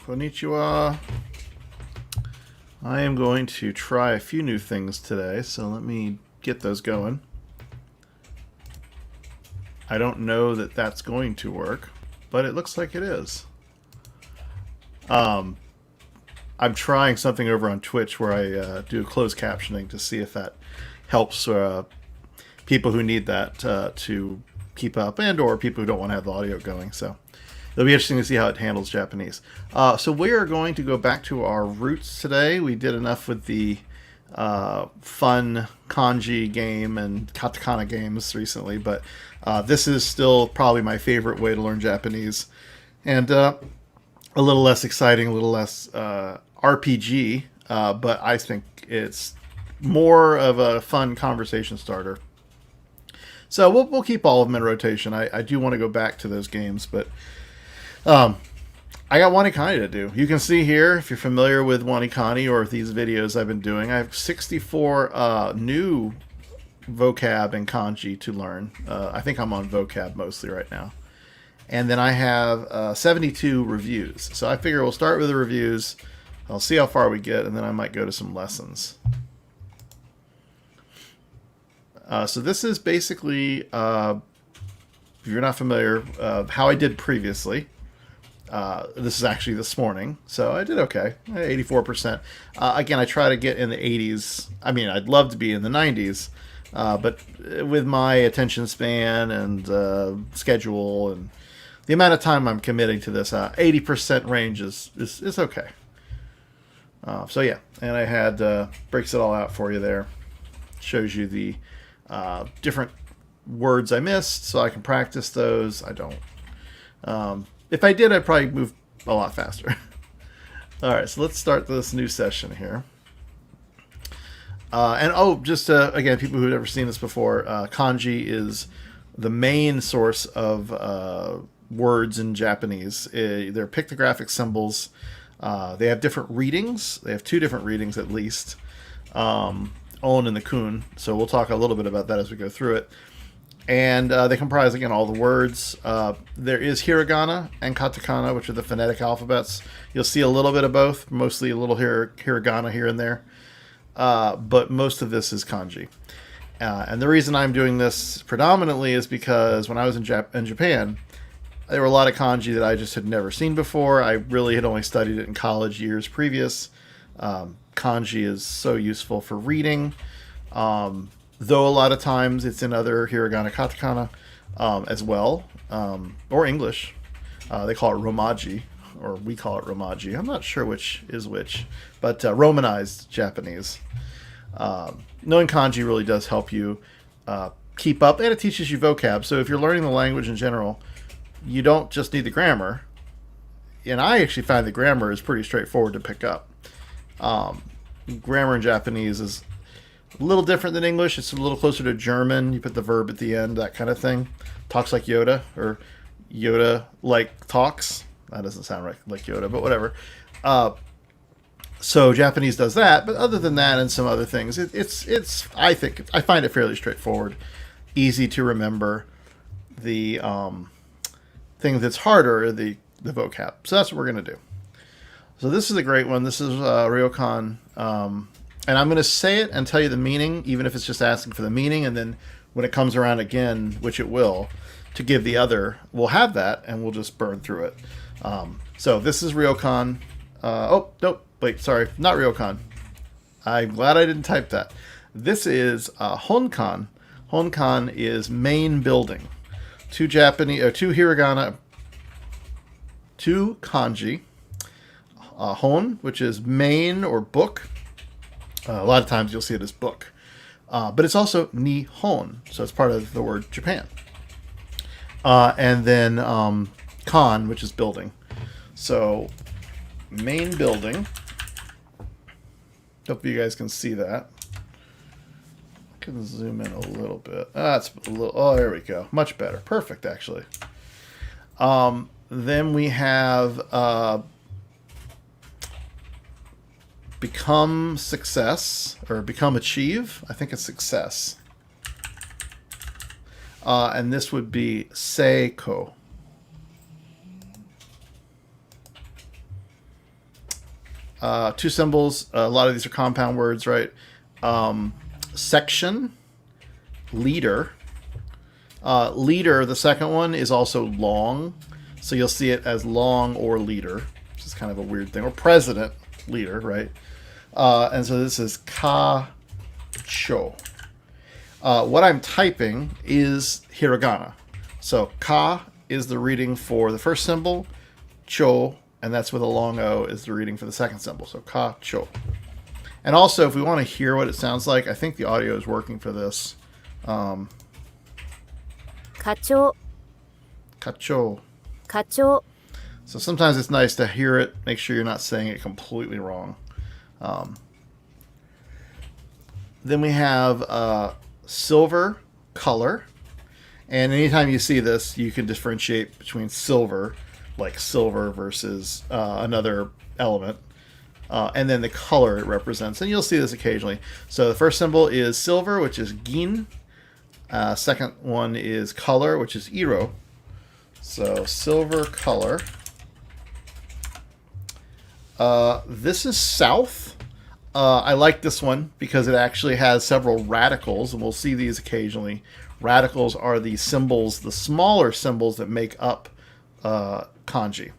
Konnichiwa. I am going to try a few new things today, so let me get those going. I don't know that that's going to work, but it looks like it is. I'm trying something over on Twitch where I do closed captioning to see if that helps people who need that to keep up, and or people who don't want to have the audio going. So it'll be interesting to see how it handles Japanese. So we are going to go back to our roots today. We did enough with the fun kanji game and katakana games recently, but this is still probably my favorite way to learn Japanese. And a little less exciting, a little less RPG, but I think it's more of a fun conversation starter. So we'll keep all of them in rotation. I do want to go back to those games, but I got WaniKani to do. You can see here, if you're familiar with WaniKani or these videos I've been doing, I have 64 new vocab and kanji to learn. I think I'm on vocab mostly right now. And then I have 72 reviews. So I figure we'll start with the reviews. I'll see how far we get, and then I might go to some lessons. So this is basically, if you're not familiar, how I did previously. This is actually this morning, so I did okay, 84%. Again, I try to get in the 80s. I mean, I'd love to be in the 90s, but with my attention span and schedule and the amount of time I'm committing to this, 80% range is okay. So yeah, and I had breaks it all out for you there. Shows you the different words I missed, so I can practice those. I don't. If I did, I'd probably move a lot faster. All right, so let's start this new session here. Just again, people who've never seen this before, kanji is the main source of words in Japanese. They're pictographic symbols. They have different readings. They have two different readings at least, on and the kun. So we'll talk a little bit about that as we go through it. And they comprise, again, all the words. There is hiragana and katakana, which are the phonetic alphabets. You'll see a little bit of both, mostly a little hiragana here and there. But most of this is kanji. And the reason I'm doing this predominantly is because when I was in Japan, there were a lot of kanji that I just had never seen before. I really had only studied it in college years previous. Kanji is so useful for reading. Though a lot of times it's in other hiragana, katakana as well, or English. They call it romaji, or we call it romaji. I'm not sure which is which, but Romanized Japanese. Knowing kanji really does help you keep up, and it teaches you vocab. So if you're learning the language in general, you don't just need the grammar. And I actually find the grammar is pretty straightforward to pick up. Grammar in Japanese is a little different than English. It's a little closer to German. You put the verb at the end, that kind of thing. Talks like Yoda, or Yoda like talks. That doesn't sound like Yoda, but whatever. So Japanese does that, but other than that and some other things, it's I find it fairly straightforward, easy to remember. The thing that's harder are the vocab. So that's what we're gonna do. So this is a great one. This is ryokan. And I'm going to say it and tell you the meaning, even if it's just asking for the meaning. And then when it comes around again, which it will, to give the other, we'll have that and we'll just burn through it. So this is ryokan. Nope. Wait, sorry. Not ryokan. I'm glad I didn't type that. This is honkan. Honkan is main building. Two hiragana, two kanji. Hon, which is main or book. A lot of times you'll see it as book. But it's also Nihon, so it's part of the word Japan. And then kan, which is building. So main building. Hope you guys can see that. I can zoom in a little bit. That's a little. Oh, there we go. Much better. Perfect, actually. Then we have become success, or become achieve. I think it's success. And this would be seiko. Two symbols. A lot of these are compound words, right? Section, leader. Leader, the second one, is also long. So you'll see it as long or leader, which is kind of a weird thing. Or president, leader, right? And so this is ka-cho. What I'm typing is hiragana. So ka is the reading for the first symbol. Cho, and that's with a long O, is the reading for the second symbol. So ka-cho. And also, if we want to hear what it sounds like, I think the audio is working for this. Kacho. Kacho. Kacho. So sometimes it's nice to hear it, make sure you're not saying it completely wrong. Then we have silver color. And anytime you see this, you can differentiate between silver, like silver versus another element. And then the color it represents. And you'll see this occasionally. So the first symbol is silver, which is gin. Second one is color, which is iro. So silver color. This is south. I like this one because it actually has several radicals, and we'll see these occasionally. Radicals are the symbols, the smaller symbols that make up kanji.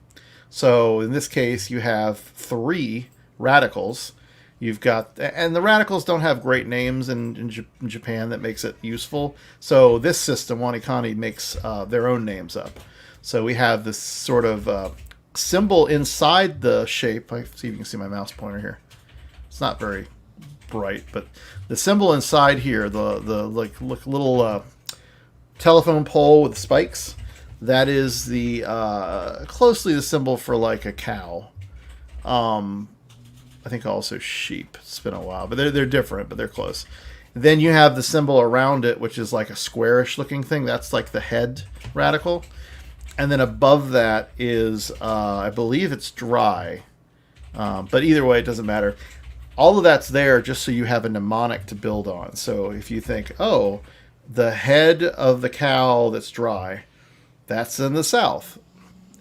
So in this case, you have 3 radicals. You've got, and the radicals don't have great names in Japan that makes it useful. So this system, WaniKani, makes their own names up. So we have this sort of symbol inside the shape. I see if you can see my mouse pointer here. It's not very bright, but the symbol inside here, the little telephone pole with spikes, that is the closely the symbol for like a cow. I think also sheep. It's been a while, but they're different, but they're close. Then you have the symbol around it, which is like a squarish looking thing. That's like the head radical. And then above that is, I believe it's dry. But either way, it doesn't matter. All of that's there just so you have a mnemonic to build on. So if you think, oh, the head of the cow that's dry, that's in the south.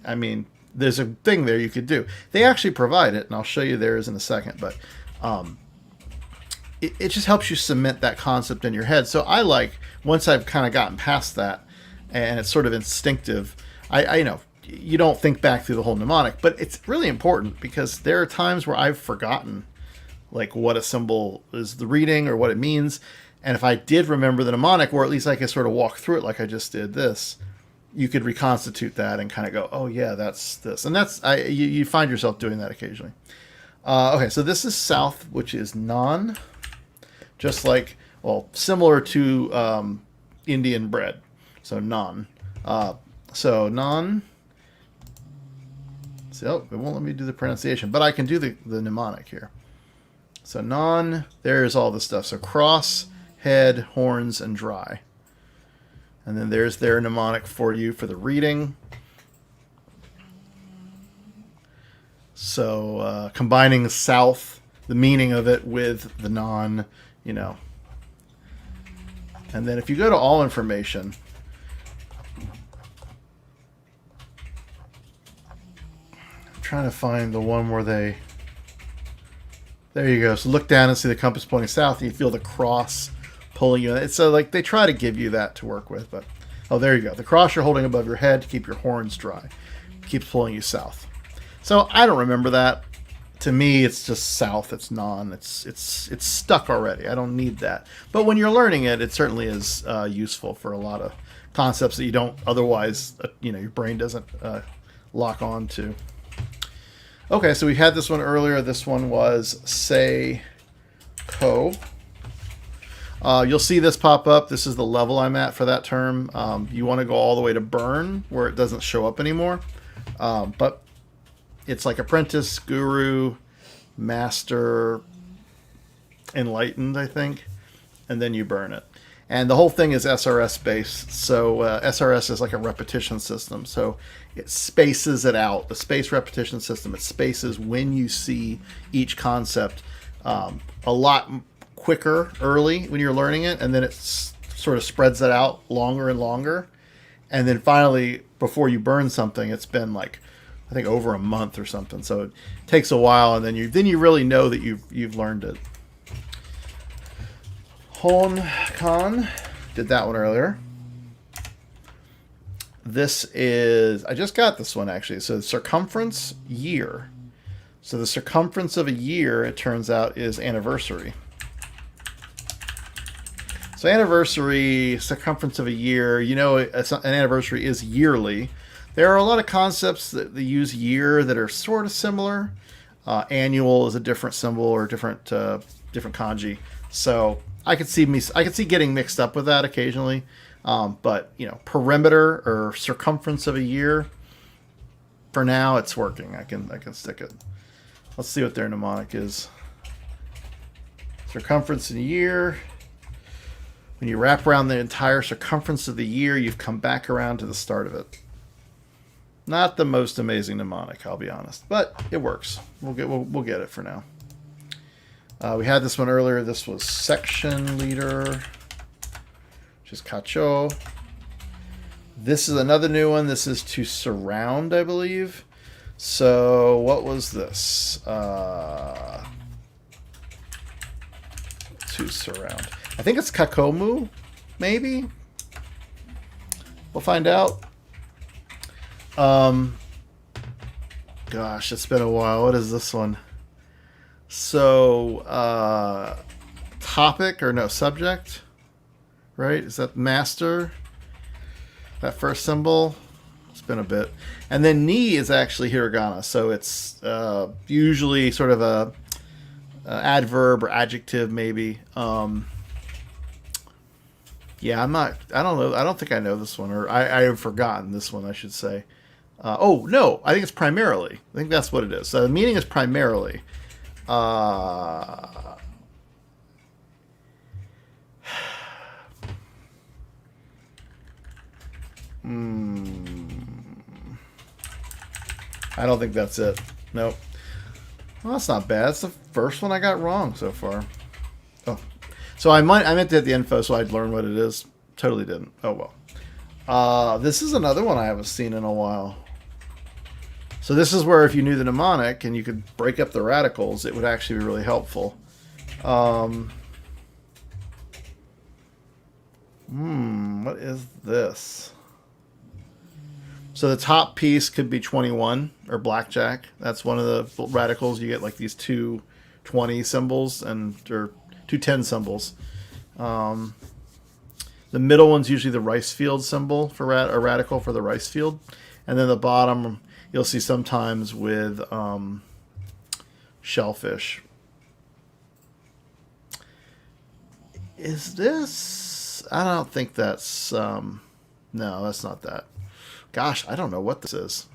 I mean, there's a thing there you could do. They actually provide it, and I'll show you theirs in a second. But it just helps you cement that concept in your head. So I like, once I've kind of gotten past that, and it's sort of instinctive, I you know, you don't think back through the whole mnemonic, but it's really important because there are times where I've forgotten like what a symbol is the reading or what it means. And if I did remember the mnemonic, or at least I could sort of walk through it like I just did this, you could reconstitute that and kind of go, oh yeah, that's this. And that's, you find yourself doing that occasionally. Okay, so this is south, which is non, just like, well, similar to Indian bread. So non. So non. So it won't let me do the pronunciation, but I can do the mnemonic here. So non, there's all the stuff. So cross, head, horns, and dry. And then there's their mnemonic for you for the reading. So combining south, the meaning of it, with the non, you know. And then if you go to all information, I'm trying to find the one where they, there you go. So look down and see the compass pointing south, and you feel the cross pulling you. It's like they try to give you that to work with, but oh, there you go. The cross you're holding above your head to keep your horns dry. Keeps pulling you south. So I don't remember that. To me, it's just south. It's non. It's stuck already. I don't need that. But when you're learning it, it certainly is useful for a lot of concepts that you don't otherwise, you know, your brain doesn't lock on to. Okay, so we had this one earlier. This one was say ko. You'll see this pop up. This is the level I'm at for that term. You want to go all the way to burn, where it doesn't show up anymore. But it's like apprentice, guru, master, enlightened, I think. And then you burn it. And the whole thing is SRS based. So SRS is like a repetition system. So it spaces it out. The space repetition system, it spaces when you see each concept a lot quicker early when you're learning it, and then it sort of spreads it out longer and longer. And then finally, before you burn something, it's been like I think over a month or something. So it takes a while, and then you really know that you've learned it. WaniKani did that one earlier. This is, I just got this one actually. So circumference year. So the circumference of a year, it turns out, is anniversary. So anniversary, circumference of a year, you know, an anniversary is yearly. There are a lot of concepts that use year that are sort of similar. Annual is a different symbol or different kanji. So I could see getting mixed up with that occasionally. But you know, perimeter or circumference of a year. For now, it's working. I can stick it. Let's see what their mnemonic is. Circumference in a year. When you wrap around the entire circumference of the year, you've come back around to the start of it. Not the most amazing mnemonic, I'll be honest, but it works. We'll get it for now. We had this one earlier. This was section leader, which is kacho. This is another new one. This is to surround, I believe. So what was this? To surround. I think it's kakomu, maybe. We'll find out. Gosh, it's been a while. What is this one? So, topic or no, subject, right? Is that master? That first symbol? It's been a bit. And then ni is actually hiragana. So it's usually sort of a adverb or adjective, maybe. Yeah, I don't know. I don't think I know this one, or I have forgotten this one, I should say. Oh, no, I think it's primarily. I think that's what it is. So the meaning is primarily. I don't think that's it. Nope. Well, that's not bad. That's the first one I got wrong so far. Oh. So I meant to hit the info so I'd learn what it is. Totally didn't. Oh, well. This is another one I haven't seen in a while. So this is where if you knew the mnemonic and you could break up the radicals, it would actually be really helpful. What is this? So the top piece could be 21 or blackjack. That's one of the radicals. You get like these two 20 symbols or two 10 symbols. The middle one's usually the rice field symbol for a radical for the rice field. And then the bottom you'll see sometimes with shellfish. Is this? I don't think that's... no, that's not that. Gosh, I don't know what this is.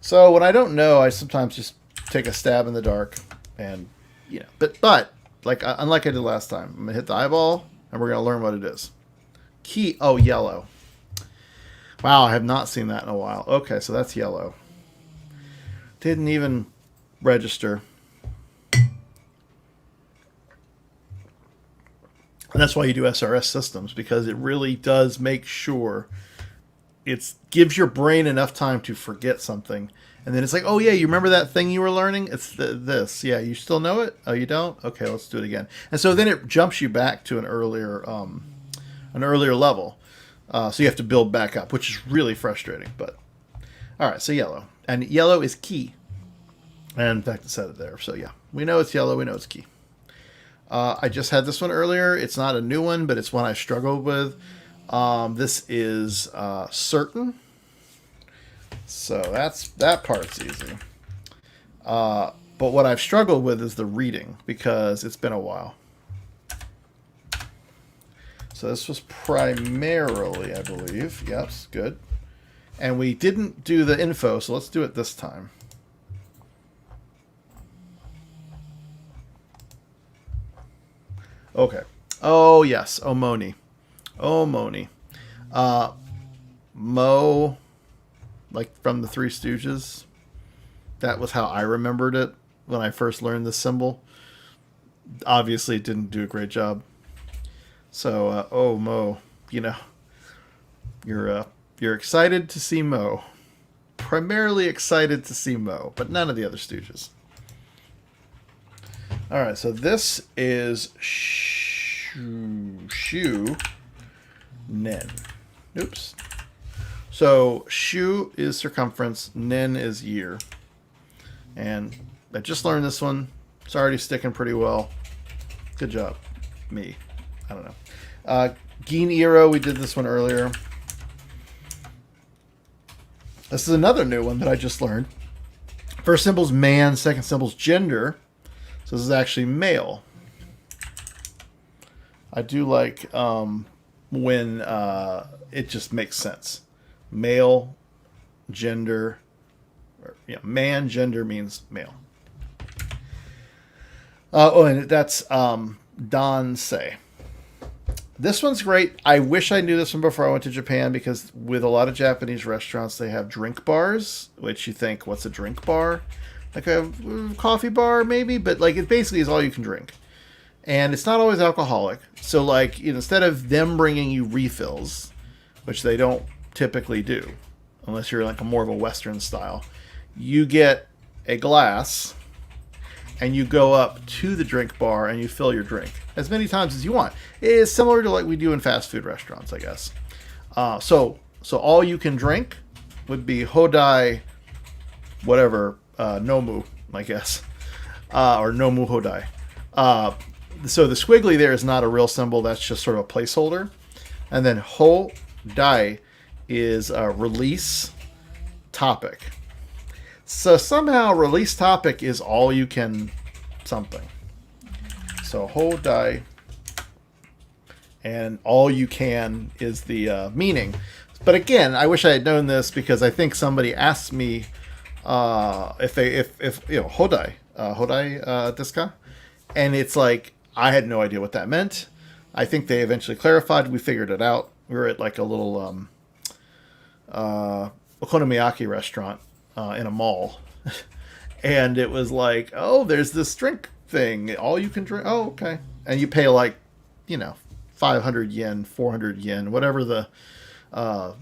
So when I don't know, I sometimes just take a stab in the dark. And, you know, but like unlike I did last time, I'm going to hit the eyeball and we're going to learn what it is. Key, oh, yellow. Wow, I have not seen that in a while. Okay, so that's yellow. Didn't even register. And that's why you do SRS systems, because it really does make sure it gives your brain enough time to forget something. And then it's like, oh yeah, you remember that thing you were learning? It's this. Yeah, you still know it? Oh, you don't? Okay, let's do it again. And so then it jumps you back to an earlier level. So you have to build back up, which is really frustrating. But all right, so yellow. And yellow is key. And in fact, it said it there. So yeah, we know it's yellow. We know it's key. I just had this one earlier. It's not a new one, but it's one I struggled with. This is certain. So that part's easy. But what I've struggled with is the reading, because it's been a while. So this was primarily, I believe. Yes, good. And we didn't do the info, so let's do it this time. Okay. Oh, yes. Omoni. Omoni. Mo, like from the Three Stooges. That was how I remembered it when I first learned this symbol. Obviously, it didn't do a great job. So, oh, Mo, you know, you're excited to see Mo. primarily excited to see Mo, but none of the other Stooges. All right, so this is Shu Nen. Oops. So Shu is circumference, Nen is year. And I just learned this one. It's already sticking pretty well. Good job. Me. I don't know. Gin Iro, we did this one earlier. This is another new one that I just learned. First symbol's man, second symbol's gender. So this is actually male. I do like when it just makes sense. Male, gender, or, man, gender means male. And that's Dansei. This one's great. I wish I knew this one before I went to Japan, because with a lot of Japanese restaurants, they have drink bars, which you think, what's a drink bar? Like a coffee bar, maybe? But like, it basically is all you can drink. And it's not always alcoholic. So like, instead of them bringing you refills, which they don't typically do, unless you're like more of a Western style, you get a glass and you go up to the drink bar and you fill your drink as many times as you want. It is similar to like we do in fast food restaurants, I guess. So all you can drink would be Hodai, whatever, Nomu, I guess, or Nomu Hodai. So the squiggly there is not a real symbol. That's just sort of a placeholder. And then Hodai is a release topic. So somehow release topic is all you can something. So Hodai and all you can is the meaning. But again, I wish I had known this, because I think somebody asked me if Hodai desu, and it's like, I had no idea what that meant. I think they eventually clarified. We figured it out. We were at like a little okonomiyaki restaurant in a mall, and it was like, oh, there's this drink thing, all you can drink. Oh, okay. And you pay like 500 yen, 400 yen, whatever the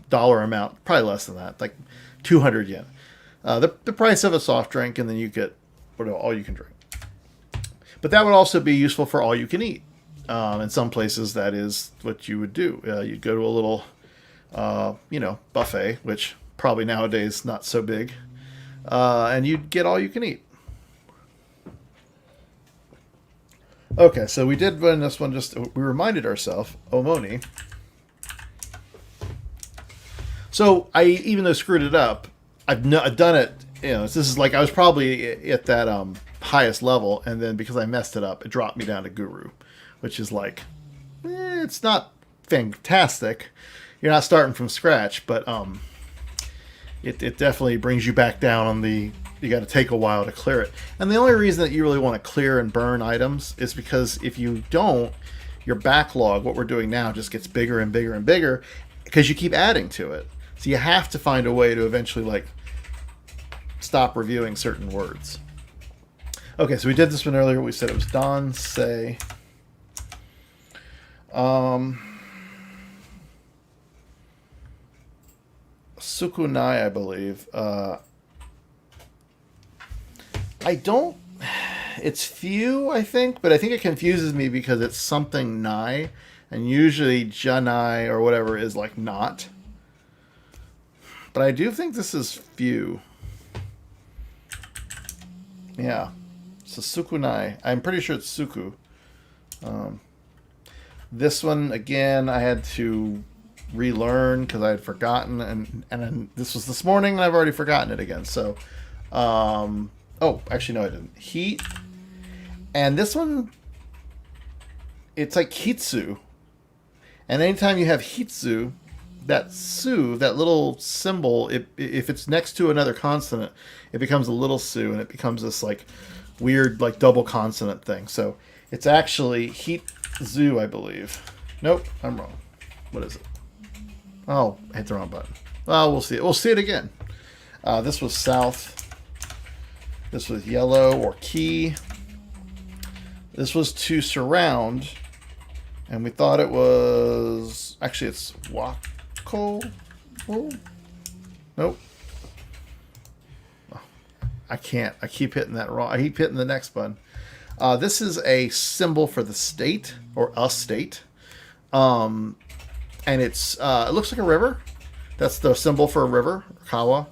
dollar amount, probably less than that, like 200 yen, the price of a soft drink, and then you get all you can drink. But that would also be useful for all you can eat. In some places, that is what you would do. You'd go to a little buffet, which probably nowadays not so big, and you'd get all you can eat. Okay, so we did run this one. We reminded ourselves, Omoni. So even though I screwed it up, I've done it. This is like I was probably at that highest level, and then because I messed it up, it dropped me down to Guru, which is like, it's not fantastic. You're not starting from scratch, but it definitely brings you back down on the. You got to take a while to clear it. And the only reason that you really want to clear and burn items is because if you don't, your backlog, what we're doing now, just gets bigger and bigger and bigger because you keep adding to it. So you have to find a way to eventually stop reviewing certain words. Okay, so we did this one earlier. We said it was Dansei. Sukunai, I believe. It's few, I think, but I think it confuses me because it's something nai, and usually janai or whatever is like not. But I do think this is few. Yeah. So Sukunai. I'm pretty sure it's Suku. This one, again, I had to relearn because I had forgotten, and then this was this morning, and I've already forgotten it again. So, oh, actually, no, I didn't. Heat. And this one, it's like Hitsu. And anytime you have Hitsu, that su, that little symbol, if it's next to another consonant, it becomes a little su, and it becomes this like weird like double consonant thing. So it's actually Hitsu, I believe. Nope, I'm wrong. What is it? Oh, I hit the wrong button. Well, we'll see it. We'll see it again. This was south. This was yellow or key. This was to surround. And we thought it was... Actually, it's wako. Oh, nope. I can't. I keep hitting that wrong. I keep hitting the next button. This is a symbol for the state or a state, and it looks like a river. That's the symbol for a river, Kawa.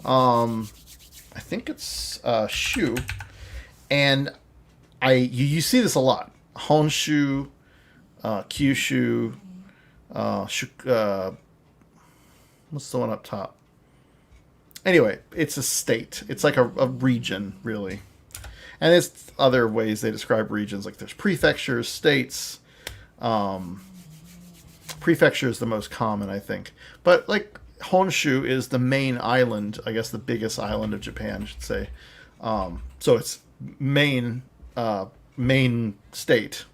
I think it's Shu, and you see this a lot. Honshu, Kyushu, what's the one up top? Anyway, it's a state. It's like a region, really. And there's other ways they describe regions, like there's prefectures, states. Prefecture is the most common, I think. But like Honshu is the main island, I guess the biggest island of Japan, I should say. So it's main state.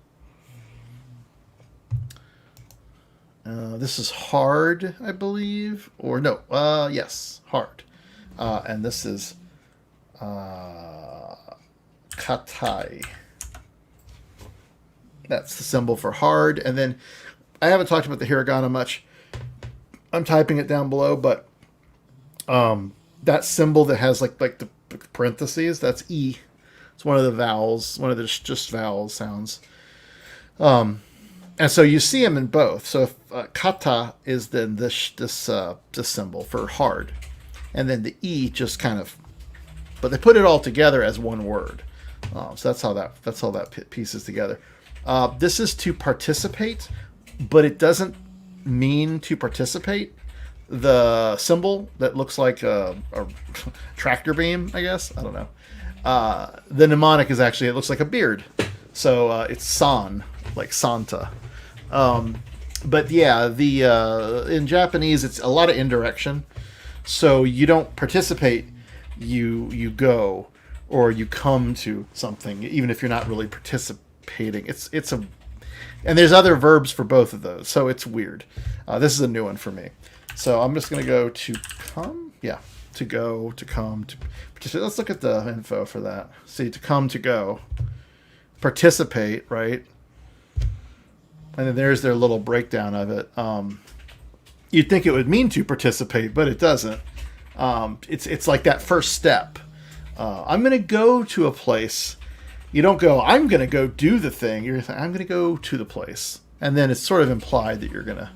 This is hard, I believe, or no? Yes, hard. And this is katai. That's the symbol for hard. And then I haven't talked about the hiragana much. I'm typing it down below, but that symbol that has like the parentheses, that's E. It's one of the vowels, one of the just vowel sounds. And so you see them in both. So if kata is then this symbol for hard, and then the E just kind of, but they put it all together as one word. So that's how that pieces together. This is to participate, but it doesn't mean to participate. The symbol that looks like a tractor beam, I guess. I don't know. The mnemonic is actually, it looks like a beard. So it's san, like Santa. But yeah, in Japanese, it's a lot of indirection. So you don't participate, you go, or you come to something, even if you're not really participating. And there's other verbs for both of those, so it's weird. This is a new one for me. So I'm just going to go to come. Yeah, to go, to come, to participate. Let's look at the info for that. See, to come, to go. Participate, right? And then there's their little breakdown of it. You'd think it would mean to participate, but it doesn't. It's like that first step. I'm going to go to a place. You don't go, I'm going to go do the thing. You're saying, I'm going to go to the place. And then it's sort of implied that you're going to,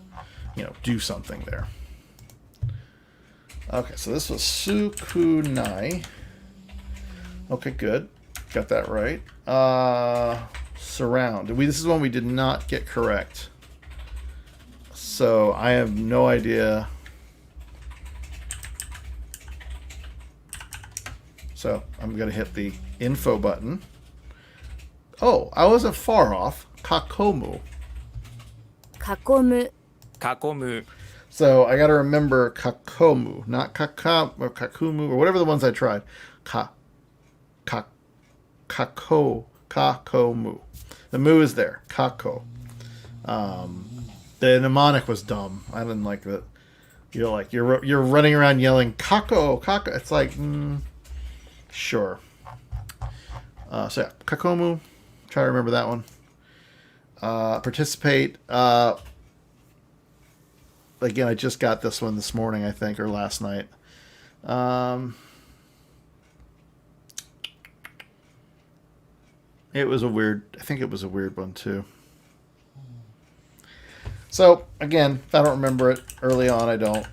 do something there. Okay, so this was sukunai. Okay, good. Got that right. Surround. This is one we did not get correct. So I have no idea. So I'm going to hit the info button. Oh, I wasn't far off. Kakomu. 囲む、囲む、 So I got to remember kakomu, not kakam or kakumu or whatever the ones I tried. Kakomu. The mu is there. Kako. The mnemonic was dumb. I didn't like that. You're running around yelling kako, kako. It's like, sure. So yeah, kakomu. Try to remember that one. Participate. Again, I just got this one this morning, I think, or last night. It was I think it was a weird one too. So again, if I don't remember it early on, I don't.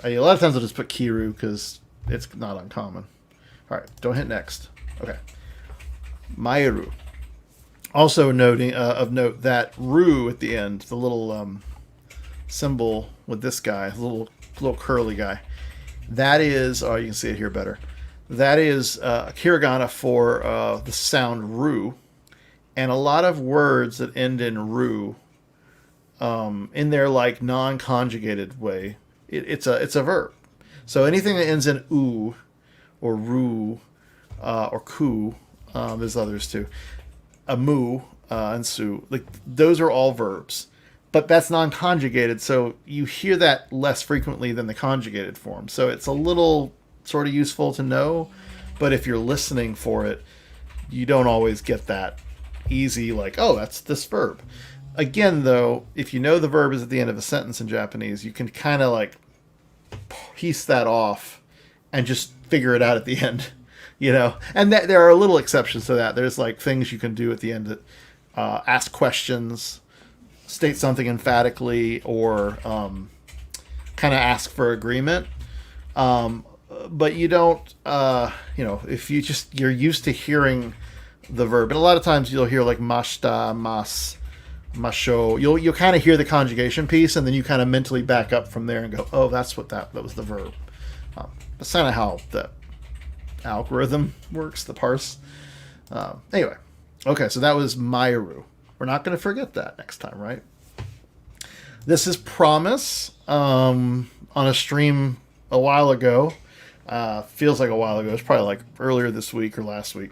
A lot of times I'll just put Kiru because it's not uncommon. All right, don't hit next. Okay. Maeru. Also of note that Ru at the end, the little symbol with this guy, little curly guy, that is, you can see it here better. That is hiragana for the sound Ru, and a lot of words that end in Ru, in their like non-conjugated way, it's a verb. So anything that ends in U or Ru or Ku, there's others too. Mu and su, like those are all verbs, but that's non-conjugated, so you hear that less frequently than the conjugated form. So it's a little sort of useful to know, but if you're listening for it, you don't always get that easy, like, oh, that's this verb. Again, though, if you know the verb is at the end of a sentence in Japanese, you can kind of like piece that off and just figure it out at the end. And there are little exceptions to that. There's like things you can do at the end that ask questions, state something emphatically, or kind of ask for agreement. But you don't, if you're used to hearing the verb, and a lot of times you'll hear like mashita, mas, masho. You'll kind of hear the conjugation piece, and then you kind of mentally back up from there and go, oh, that's what that was the verb. That's kind of how the algorithm works, the parse. Anyway, okay, so that was Mairu. We're not going to forget that next time, right? This is Promise on a stream a while ago. Feels like a while ago. It's probably like earlier this week or last week.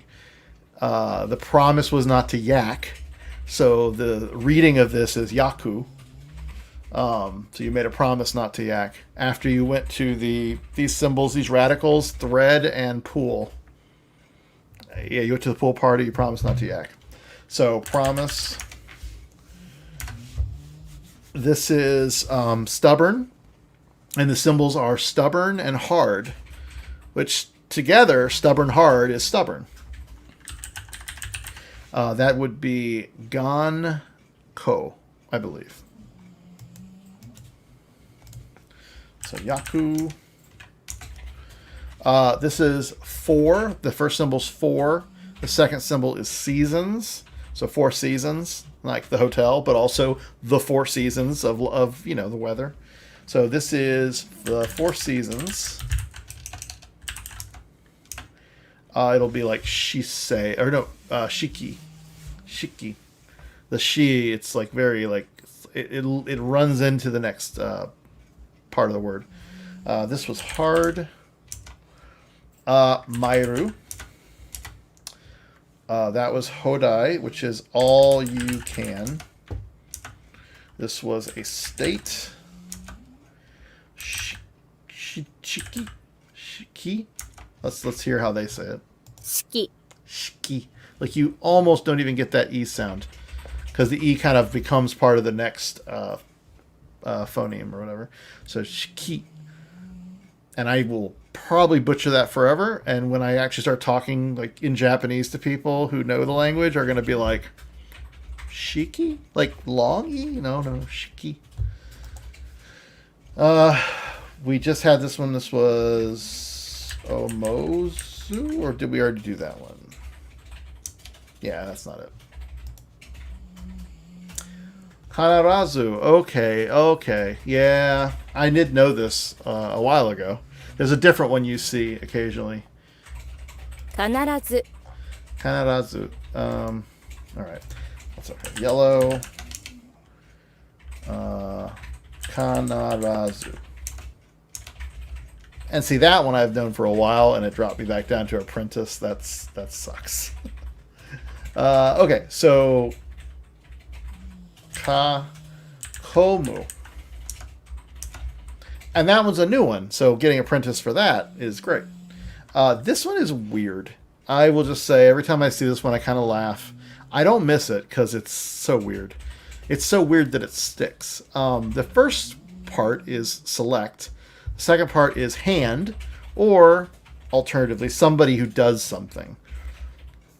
The promise was not to yak. So the reading of this is yaku. So you made a promise not to yak. After you went to these symbols, these radicals, thread and pool. Yeah, you went to the pool party, you promised not to yak. So promise. This is stubborn. And the symbols are stubborn and hard. Which together, stubborn hard is stubborn. That would be gan ko, I believe. So yaku. This is 4. The first symbol is 4. The second symbol is seasons. So 4 seasons, like the hotel, but also the 4 seasons of the weather. So this is the 4 seasons. It'll be like shisei, or no, shiki. Shiki. The shi, it's like very like, it runs into the next part of the word. This was hard. Mairu. That was hodai, which is all you can. This was a state. Shiki. Shiki. Let's hear how they say it. Shiki. Shiki. Like you almost don't even get that E sound. Because the E kind of becomes part of the next phoneme or whatever. So shiki. And I will probably butcher that forever. And when I actually start talking like in Japanese to people who know the language are going to be like, shiki? Like long E? No, shiki. We just had this one. This was Omozu? Or did we already do that one? Yeah, that's not it. Kanarazu. Okay. Yeah, I did know this a while ago. There's a different one you see occasionally. Kanarazu. Kanarazu. All right. What's up here? Yellow. Kanarazu. And see, that one I've known for a while, and it dropped me back down to apprentice. That sucks. Okay, so Kakomu. And that one's a new one, so getting apprentice for that is great. This one is weird. I will just say, every time I see this one, I kind of laugh. I don't miss it, because it's so weird. It's so weird that it sticks. The first part is select. The second part is hand, or alternatively, somebody who does something.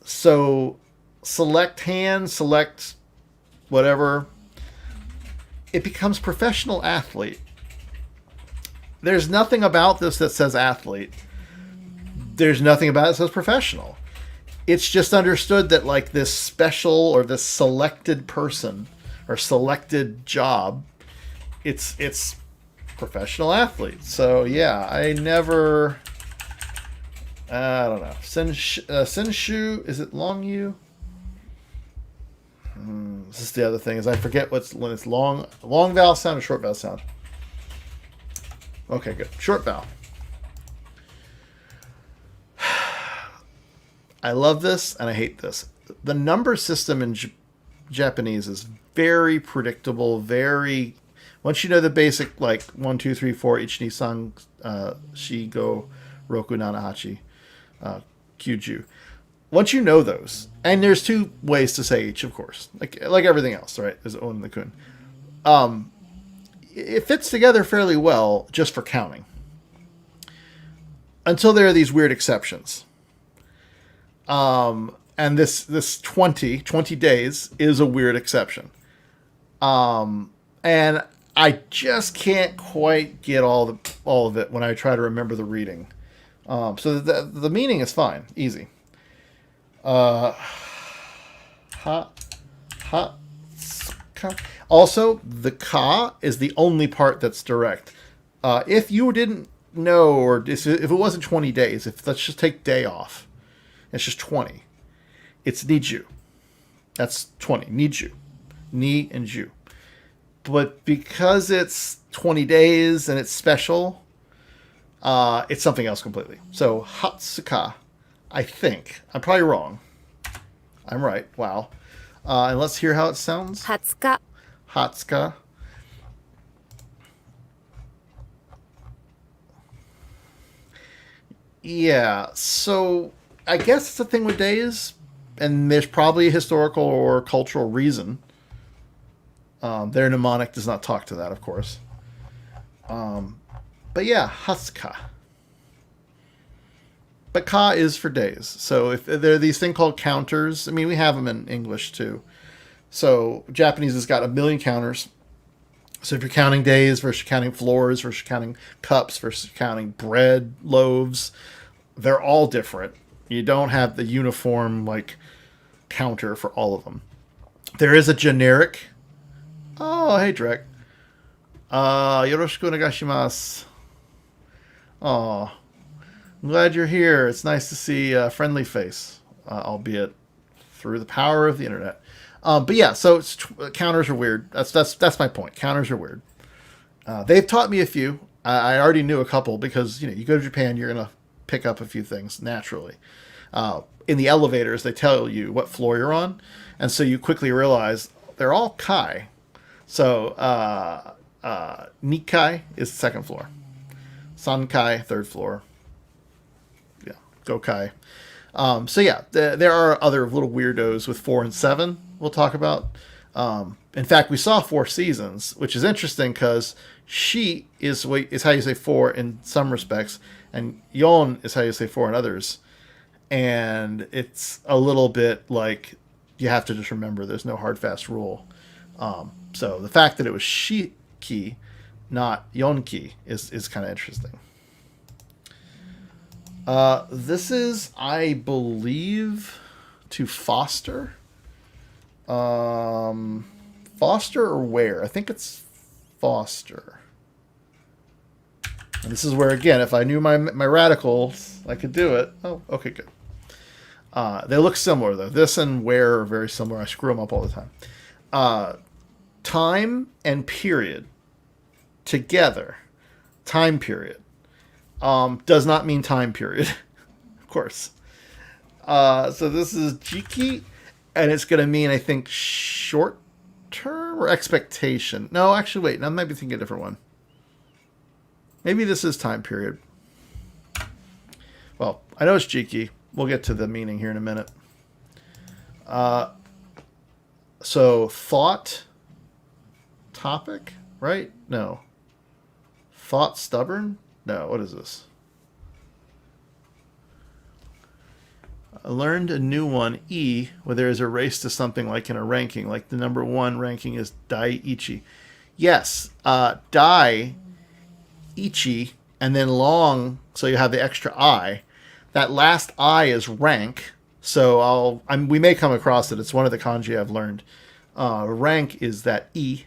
So, select hand, select whatever. It becomes professional athlete. There's nothing about this that says athlete. There's nothing about it that says professional. It's just understood that like this special or this selected person or selected job, it's professional athlete. So yeah, I don't know. Senshu, is it long U? This is the other thing, is I forget when it's long vowel sound or short vowel sound. Okay, good. Short vowel. I love this and I hate this. The number system in Japanese is very predictable, once you know the basic, like 1, 2, 3, 4, ichi, ni, san, shi, go, roku, nana, hachi, kyuju. Once you know those, and there's 2 ways to say each, of course, like everything else, right? There's on the kun. It fits together fairly well just for counting. Until there are these weird exceptions. And this 20 days is a weird exception. And I just can't quite get all of it when I try to remember the reading. So the meaning is fine, easy. Ha, ha, ka. Also, the ka is the only part that's direct. If you didn't know, or if it wasn't 20 days, let's just take day off, it's just 20. It's niju. That's 20. Niju. Ni and ju. But because it's 20 days and it's special, it's something else completely. So, Hatsuka, I think. I'm probably wrong. I'm right. Wow. And let's hear how it sounds. 20日 Hatsuka. Yeah, so I guess it's a thing with days, and there's probably a historical or cultural reason. Their mnemonic does not talk to that, of course. But yeah, Hatsuka. But ka is for days. So if there are these things called counters, I mean, we have them in English too. So Japanese has got a million counters. So if you're counting days versus counting floors versus counting cups versus counting bread, loaves, they're all different. You don't have the uniform like counter for all of them. There is a generic. Oh, hey Drek. Yoroshiku onegaishimasu. Oh, I'm glad you're here. It's nice to see a friendly face, albeit through the power of the internet. But yeah, so counters are weird. That's my point. Counters are weird. They've taught me a few. I already knew a couple because you go to Japan, you're gonna pick up a few things naturally. In the elevators, they tell you what floor you're on, and so you quickly realize they're all kai. So Nikai is the second floor, Sankai third floor. Yeah, Gokai. So yeah, there are other little weirdos with 4 and 7 we'll talk about. In fact, we saw 4 seasons, which is interesting because shi is how you say 4 in some respects, and yon is how you say 4 in others. And it's a little bit like you have to just remember there's no hard fast rule. So the fact that it was shi-ki, not yon-ki, is kind of interesting. This is, I believe, to foster. Foster or wear? I think it's foster. And this is where, again, if I knew my radicals, I could do it. Oh, okay, good. They look similar, though. This and wear are very similar. I screw them up all the time. Time and period together. Time period. Does not mean time period. Of course. So this is Jiki, and it's going to mean, I think, short term or expectation. No, actually, wait. I might be thinking a different one. Maybe this is time period. Well, I know it's Jiki. We'll get to the meaning here in a minute. So, thought, topic, right? No. Thought, stubborn? No, what is this? I learned a new one, E, where there is a race to something like in a ranking, like the number 1 ranking is Dai-ichi. Yes, Dai, Ichi, and then long, so you have the extra I. That last I is rank, so we may come across it. It's one of the kanji I've learned. Rank is that E,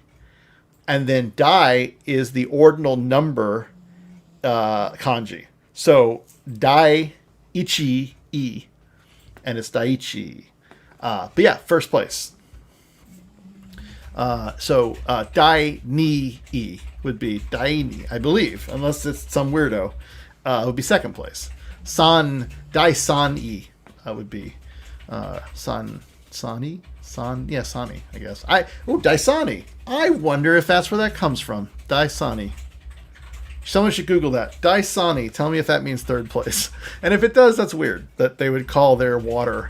and then Dai is the ordinal number kanji. So Dai Ichi E, and it's Daiichi. But yeah, first place. So Dai Ni E would be Dai Ni, I believe, unless it's some weirdo. It would be second place. Dai San E would be Sani, I guess. Daisani. I wonder if that's where that comes from. Daisani. Someone should Google that. Daisani. Tell me if that means third place. And if it does, that's weird that they would call their water.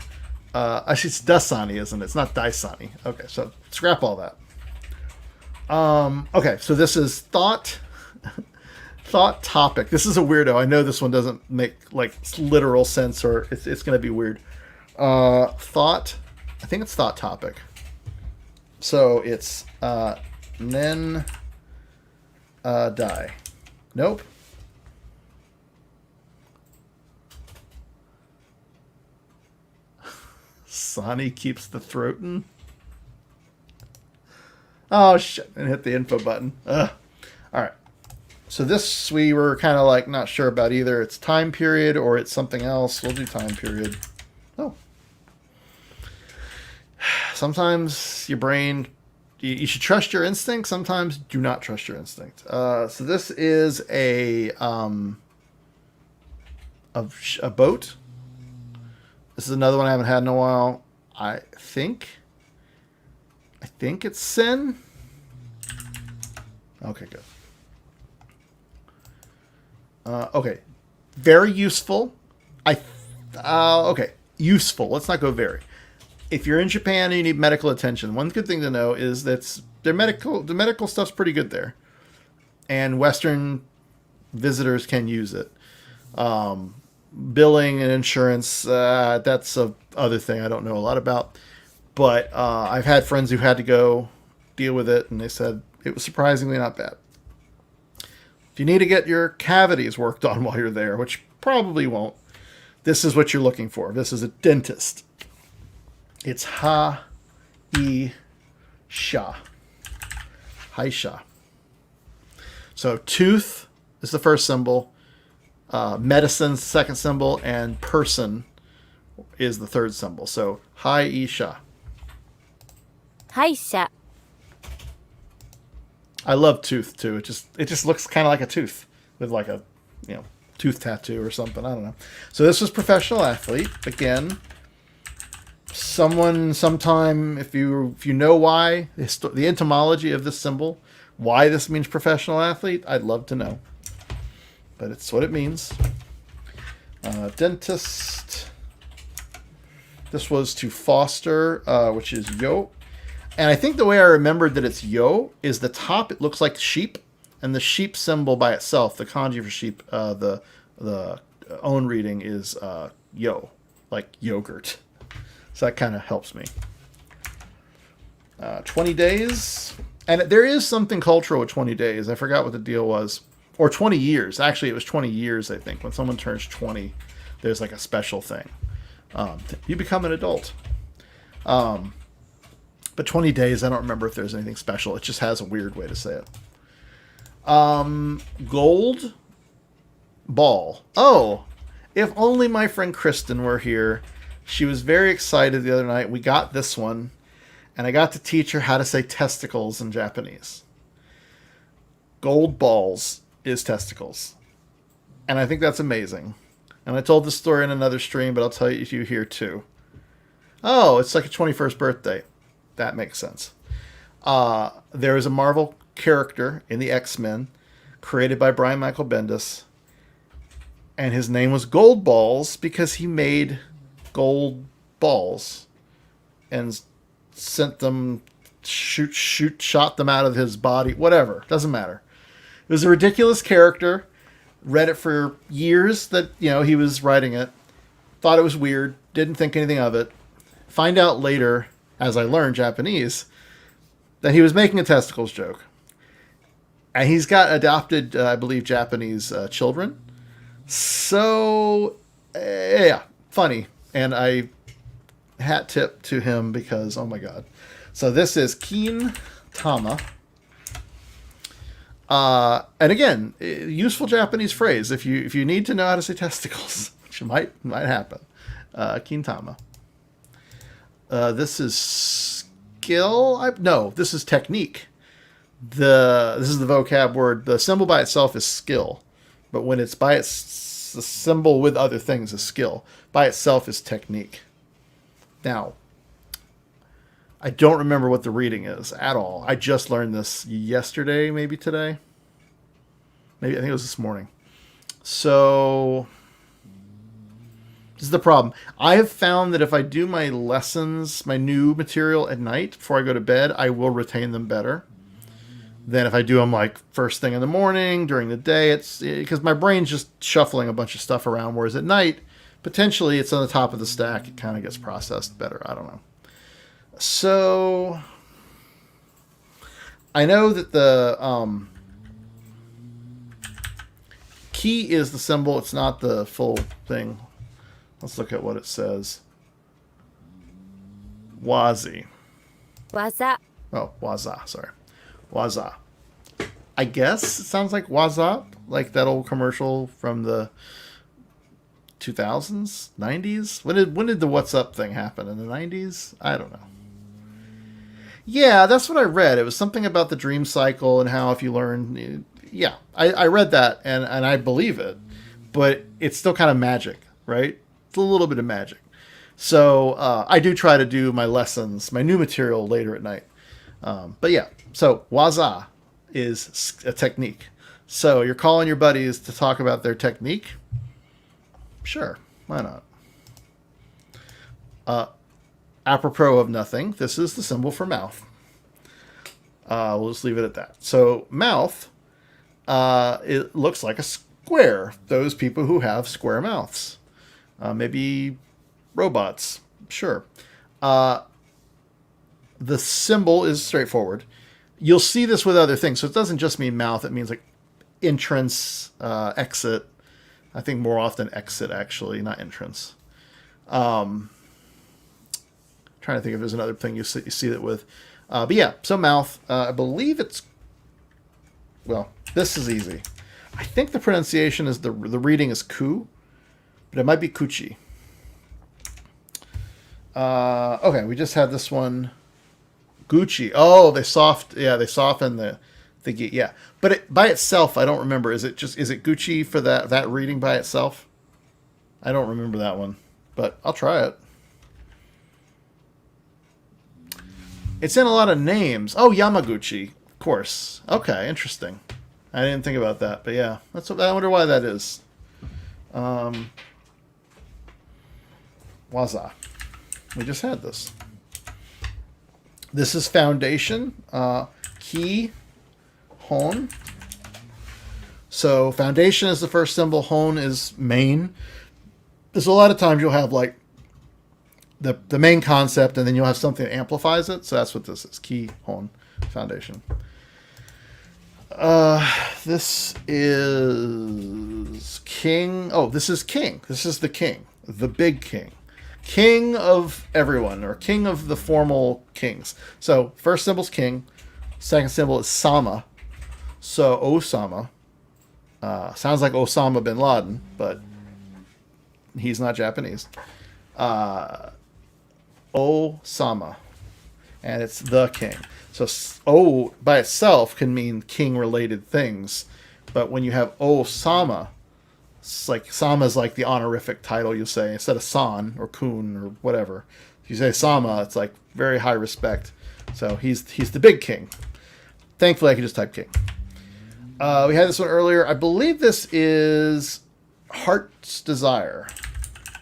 Actually, it's Dasani, isn't it? It's not Daisani. Okay, so scrap all that. Okay, so this is thought topic. This is a weirdo. I know this one doesn't make like literal sense, or it's going to be weird. Thought. I think it's thought topic. So it's nen die. Nope. Sonny keeps the throat in. Oh shit! And hit the info button. Ugh. All right. So this we were kind of like not sure about either. It's time period or it's something else. We'll do time period. Oh. Sometimes your brain, you should trust your instinct. Sometimes do not trust your instinct. So this is a boat. This is another one I haven't had in a while. I think it's Sin. Okay, good. Okay, very useful. Okay, useful. Let's not go very. If you're in Japan and you need medical attention, one good thing to know is that the medical stuff's pretty good there, and Western visitors can use it. Billing and insurance, that's a other thing I don't know a lot about, but I've had friends who had to go deal with it, and they said it was surprisingly not bad. If you need to get your cavities worked on while you're there, which probably won't, this is what you're looking for. This is a dentist. It's ha-i-sha. Haisha. So tooth is the first symbol. Medicine's the second symbol, and person is the third symbol. So haisha. 歯医者 I love tooth too. It just looks kind of like a tooth with like a tooth tattoo or something. I don't know. So this was professional athlete again. Sometime if you know why the etymology of this symbol, why this means professional athlete, I'd love to know. But it's what it means. Dentist. This was to foster, which is yo. And I think the way I remembered that it's yo is the top. It looks like sheep, and the sheep symbol by itself, the kanji for sheep, the own reading is yo, like yogurt. So that kind of helps me. 20 days, and there is something cultural with 20 days. I forgot what the deal was, or 20 years. Actually, it was 20 years. I think when someone turns 20, there's like a special thing. You become an adult. But 20 days, I don't remember if there's anything special. It just has a weird way to say it. Gold ball. Oh, if only my friend Kristen were here. She was very excited the other night. We got this one, and I got to teach her how to say testicles in Japanese. Gold balls is testicles. And I think that's amazing. And I told this story in another stream, but I'll tell you here too. Oh, it's like a 21st birthday. That makes sense. There is a Marvel character in the X-Men created by Bryan Michael Bendis, and his name was Gold Balls because he made gold balls and sent them, shot them out of his body, whatever. Doesn't matter. It was a ridiculous character. Read it for years that, he was writing it. Thought it was weird. Didn't think anything of it. Find out later, as I learned Japanese, that he was making a testicles joke. And he's got adopted, I believe, Japanese children. So, yeah, funny. And I hat tip to him because, oh my god. So this is Kin Tama. And again, useful Japanese phrase if you need to know how to say testicles, which might happen. Kin Tama. This is skill. No, this is technique. This is the vocab word. The symbol by itself is skill, but when it's the symbol with other things is skill. By itself is technique. Now, I don't remember what the reading is at all. I just learned this yesterday, maybe today. Maybe I think it was this morning. So this is the problem. I have found that if I do my lessons, my new material at night before I go to bed, I will retain them better than if I do them like first thing in the morning, during the day. It's because my brain's just shuffling a bunch of stuff around. Whereas at night, Potentially, it's on the top of the stack. It kind of gets processed better. I don't know. So, I know that the key is the symbol. It's not the full thing. Let's look at what it says. Wazi. 技 Oh, waza. Sorry. Waza. I guess it sounds like waza, like that old commercial from the 2000s, 90s. When did the What's Up thing happen? In the 90s? I don't know. Yeah, that's what I read. It was something about the dream cycle and how if you learn... Yeah, I read that, and I believe it. But it's still kind of magic, right? It's a little bit of magic. So I do try to do my lessons, my new material later at night. But yeah, so waza is a technique. So you're calling your buddies to talk about their technique? Sure, why not? Apropos of nothing, this is the symbol for mouth. We'll just leave it at that. So mouth, it looks like a square. Those people who have square mouths. Maybe robots. Sure. The symbol is straightforward. You'll see this with other things. So it doesn't just mean mouth. It means like entrance, exit. I think more often exit, actually, not entrance. Trying to think if there's another thing you see that with. But yeah, so mouth. I believe it's... Well, this is easy. I think the pronunciation is... The reading is ku, but it might be kuchi. Okay, we just had this one. Gucci. Oh, they soften the yeah. But it, by itself, I don't remember. Is it Gucci for that reading by itself? I don't remember that one, but I'll try it. It's in a lot of names. Oh, Yamaguchi, of course. Okay, interesting. I didn't think about that, but yeah, I wonder why that is. Waza. We just had this. This is foundation. Ki, hon. So foundation is the first symbol. Hon is main. There's a lot of times you'll have like the main concept, and then you'll have something that amplifies it. So that's what this is. Ki, hon, foundation. This is king. Oh, this is king. This is the king. The big king. King of everyone, or king of the formal kings. So first symbol's king. Second symbol is sama. So Osama. Sounds like Osama bin Laden, but he's not Japanese. Osama. And it's the king. So O by itself can mean king-related things. But when you have Osama, it's like Sama is like the honorific title you say instead of San or Kun or whatever. If you say Sama, it's like very high respect. So he's the big king. Thankfully, I can just type king. We had this one earlier. I believe this is Heart's Desire.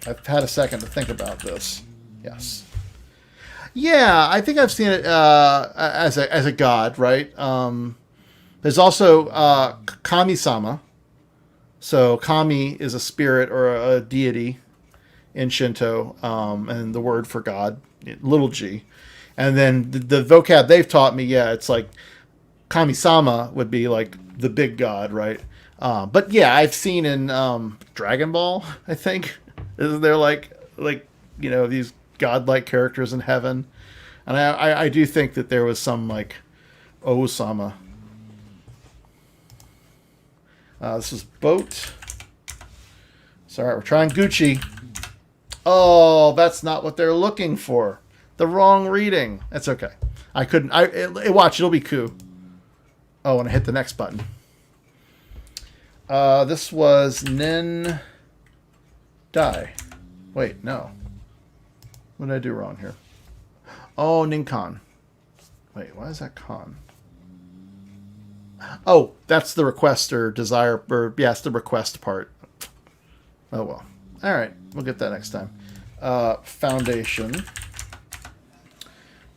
I've had a second to think about this. Yes. Yeah, I think I've seen it as a god, right? There's also Kami-sama. So Kami is a spirit or a deity in Shinto, and the word for God, little g. And then the vocab they've taught me, yeah, it's like Kami-sama would be like the big god, right? But yeah, I've seen in Dragon Ball, I think, isn't there like these godlike characters in heaven? And I do think that there was some like Osama. This is boat. Sorry, we're trying Gucci. Oh, that's not what they're looking for. The wrong reading. That's okay. I couldn't. Watch. It'll be cool. Oh, and I hit the next button. This was Nen Dai. Wait, no. What did I do wrong here? Oh, Ninkan. Wait, why is that con? Oh, that's the request or desire, or yes, the request part. Oh well. All right, we'll get that next time. Foundation.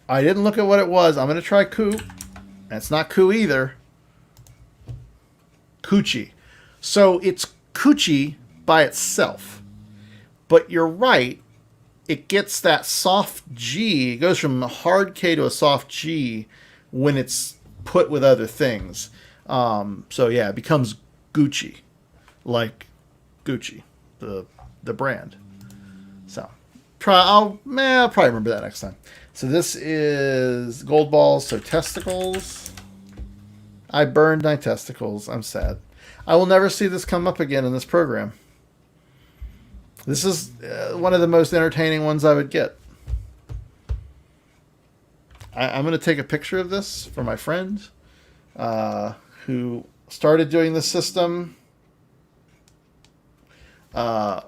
I didn't look at what it was. I'm going to try ku. And it's not ku either. Kuchi. So it's kuchi by itself. But you're right. It gets that soft G. It goes from a hard K to a soft G when it's put with other things. So yeah, it becomes Gucci, like Gucci, the brand. So I'll probably remember that next time. So this is gold balls. So testicles. I burned my testicles. I'm sad. I will never see this come up again in this program. This is one of the most entertaining ones I would get. I'm going to take a picture of this for my friend who started doing this system and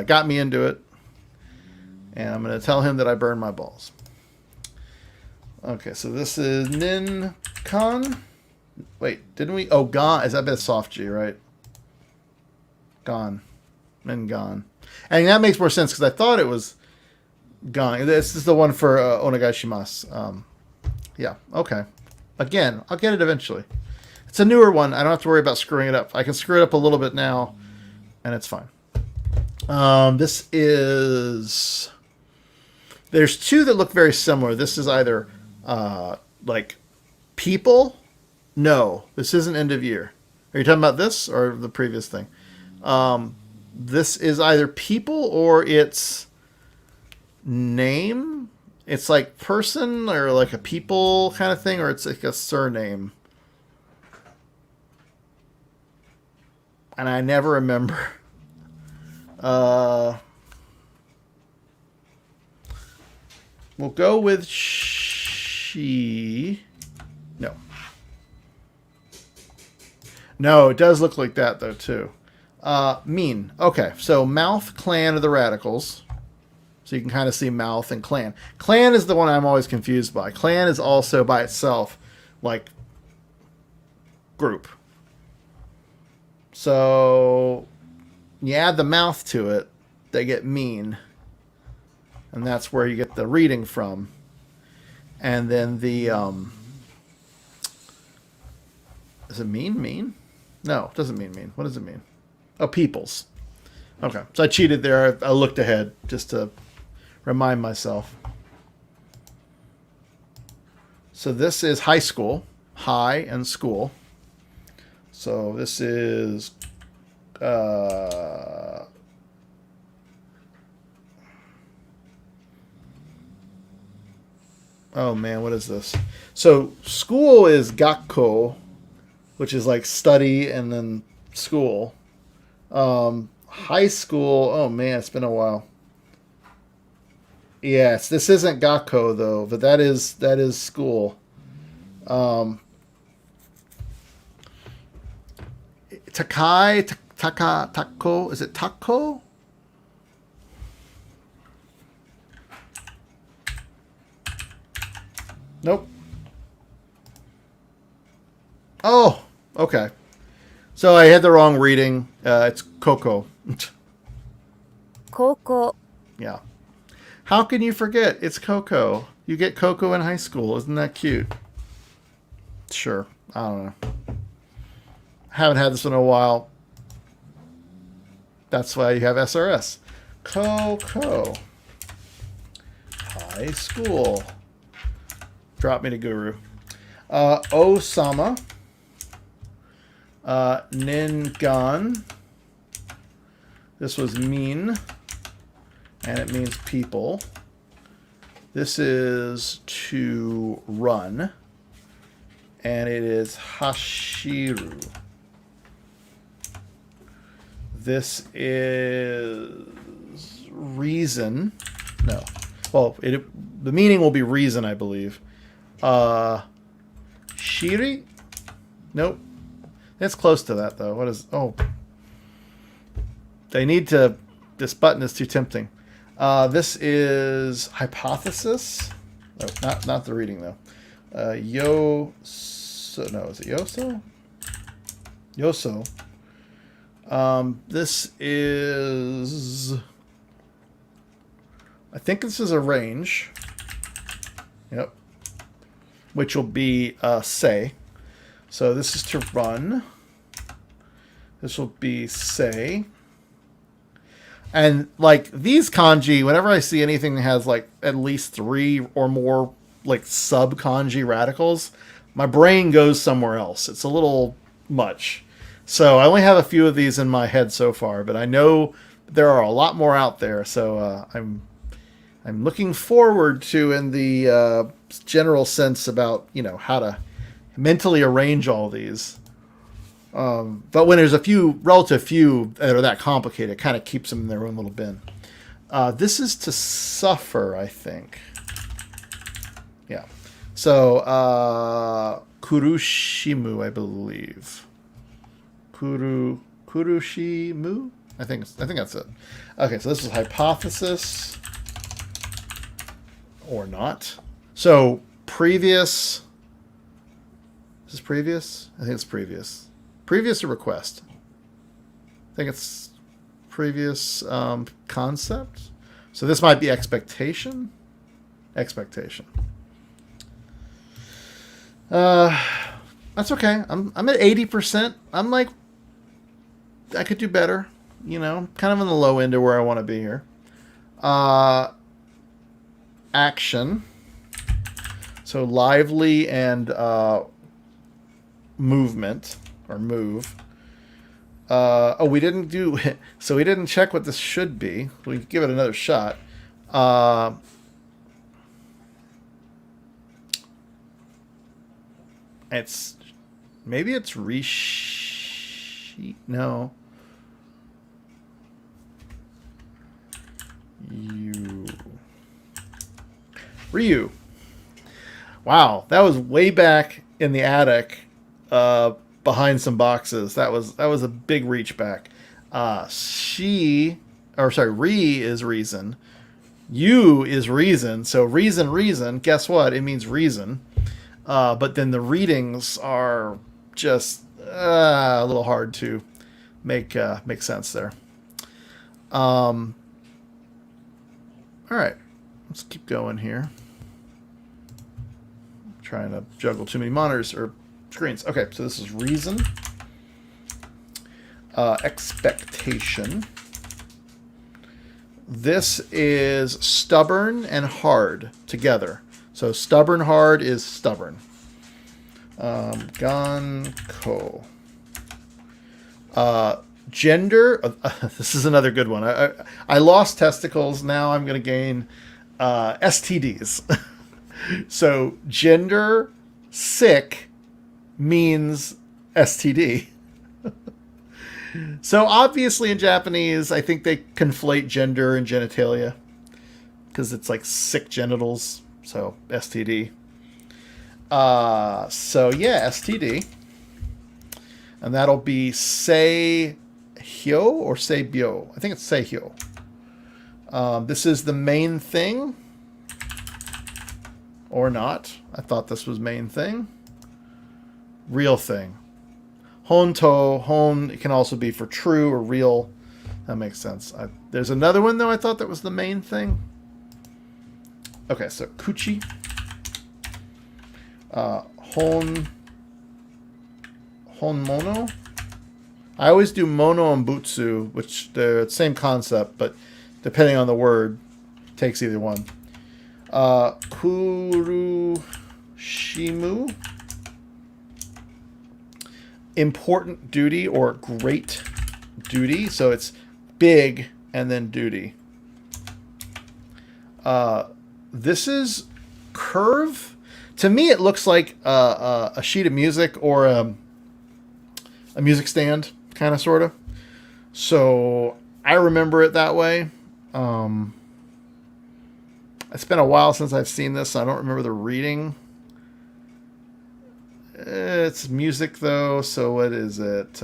got me into it. And I'm going to tell him that I burned my balls. Okay, so this is WaniKani. Wait, didn't we? Oh, gone. Is that a bit of soft G, right? Gone. WaniKani. And that makes more sense because I thought it was gone. This is the one for Onegaishimasu. Yeah, okay. Again, I'll get it eventually. It's a newer one. I don't have to worry about screwing it up. I can screw it up a little bit now, and it's fine. This is... There's two that look very similar. This is either like people. No, this isn't end of year. Are you talking about this or the previous thing? This is either people or it's name. It's like person or like a people kind of thing, or it's like a surname. And I never remember. We'll go with she. No. No, it does look like that, though, too. Mean. Okay, so mouth, clan are the radicals. So you can kind of see mouth and clan. Clan is the one I'm always confused by. Clan is also by itself, like, group. So you add the mouth to it, they get mean. And that's where you get the reading from. And then the... Is it mean? Mean? No, it doesn't mean mean. What does it mean? Oh, peoples. Okay, so I cheated there. I looked ahead just to remind myself. So this is high school. High and school. So this is... oh man, what is this? So school is gakko, which is like study and then school. High school, oh man, it's been a while. Yes, this isn't gakko though, but that is school. Takai, tako, is it tako? Nope. Oh, okay. So I had the wrong reading. It's Coco. Coco. Yeah. How can you forget? It's Coco. You get Coco in high school. Isn't that cute? Sure. I don't know. Haven't had this in a while. That's why you have SRS. Coco. High school. Drop me to Guru. Osama. Ningan. This was mean. And it means people. This is to run. And it is Hashiru. This is reason. No. Well, the meaning will be reason, I believe. Shiri? Nope. It's close to that, though. What is... Oh. They need to... This button is too tempting. This is hypothesis. Oh, not the reading, though. Yoso... No, is it Yoso? Yoso. This is... I think this is a range. Yep. Which will be say. So this is to run. This will be say. And like these kanji, whenever I see anything that has like at least 3 or more like sub kanji radicals, my brain goes somewhere else. It's a little much. So I only have a few of these in my head so far, but I know there are a lot more out there. So I'm looking forward to, in the general sense, about how to mentally arrange all these. But when there's a relative few that are that complicated, it kind of keeps them in their own little bin. This is to suffer, I think. Yeah. So Kurushimu, I believe. Kurushimu? I think that's it. Okay, so this is hypothesis or not. So previous. Is this previous? I think it's previous. Previous or request? I think it's previous concept. So this might be expectation. Expectation. That's okay. I'm at 80%. I'm like, I could do better. Kind of on the low end of where I want to be here. Action. So lively and movement or move. We didn't do. So we didn't check what this should be. We can give it another shot. Maybe it's no. Ryu. Wow, that was way back in the attic, behind some boxes. That was a big reach back. Ri is reason. You is reason. So reason. Guess what? It means reason. But then the readings are just a little hard to make sense there. All right, let's keep going here. I'm trying to juggle too many monitors or screens. Okay, so this is reason. Expectation. This is stubborn and hard together. So stubborn, hard is stubborn. Ganko. Gender. This is another good one. I lost testicles. Now I'm going to gain STDs. So gender sick means STD. So obviously in Japanese, I think they conflate gender and genitalia because it's like sick genitals. So STD. So yeah, STD. And that'll be Seihyo or Seibyo. I think it's Seihyo. This is the main thing. Or not. I thought this was main thing. Real thing. Honto. Hon, it can also be for true or real. That makes sense. There's another one, though, I thought that was the main thing. Okay, so Kuchi. Honmono. I always do mono and butsu, which they're the same concept, but depending on the word, takes either one. Kurushimu. Important duty or great duty. So it's big and then duty. This is curve. To me, it looks like a sheet of music or a music stand, kind of, sort of. So I remember it that way. It's been a while since I've seen this, so I don't remember the reading. It's music, though, so what is it?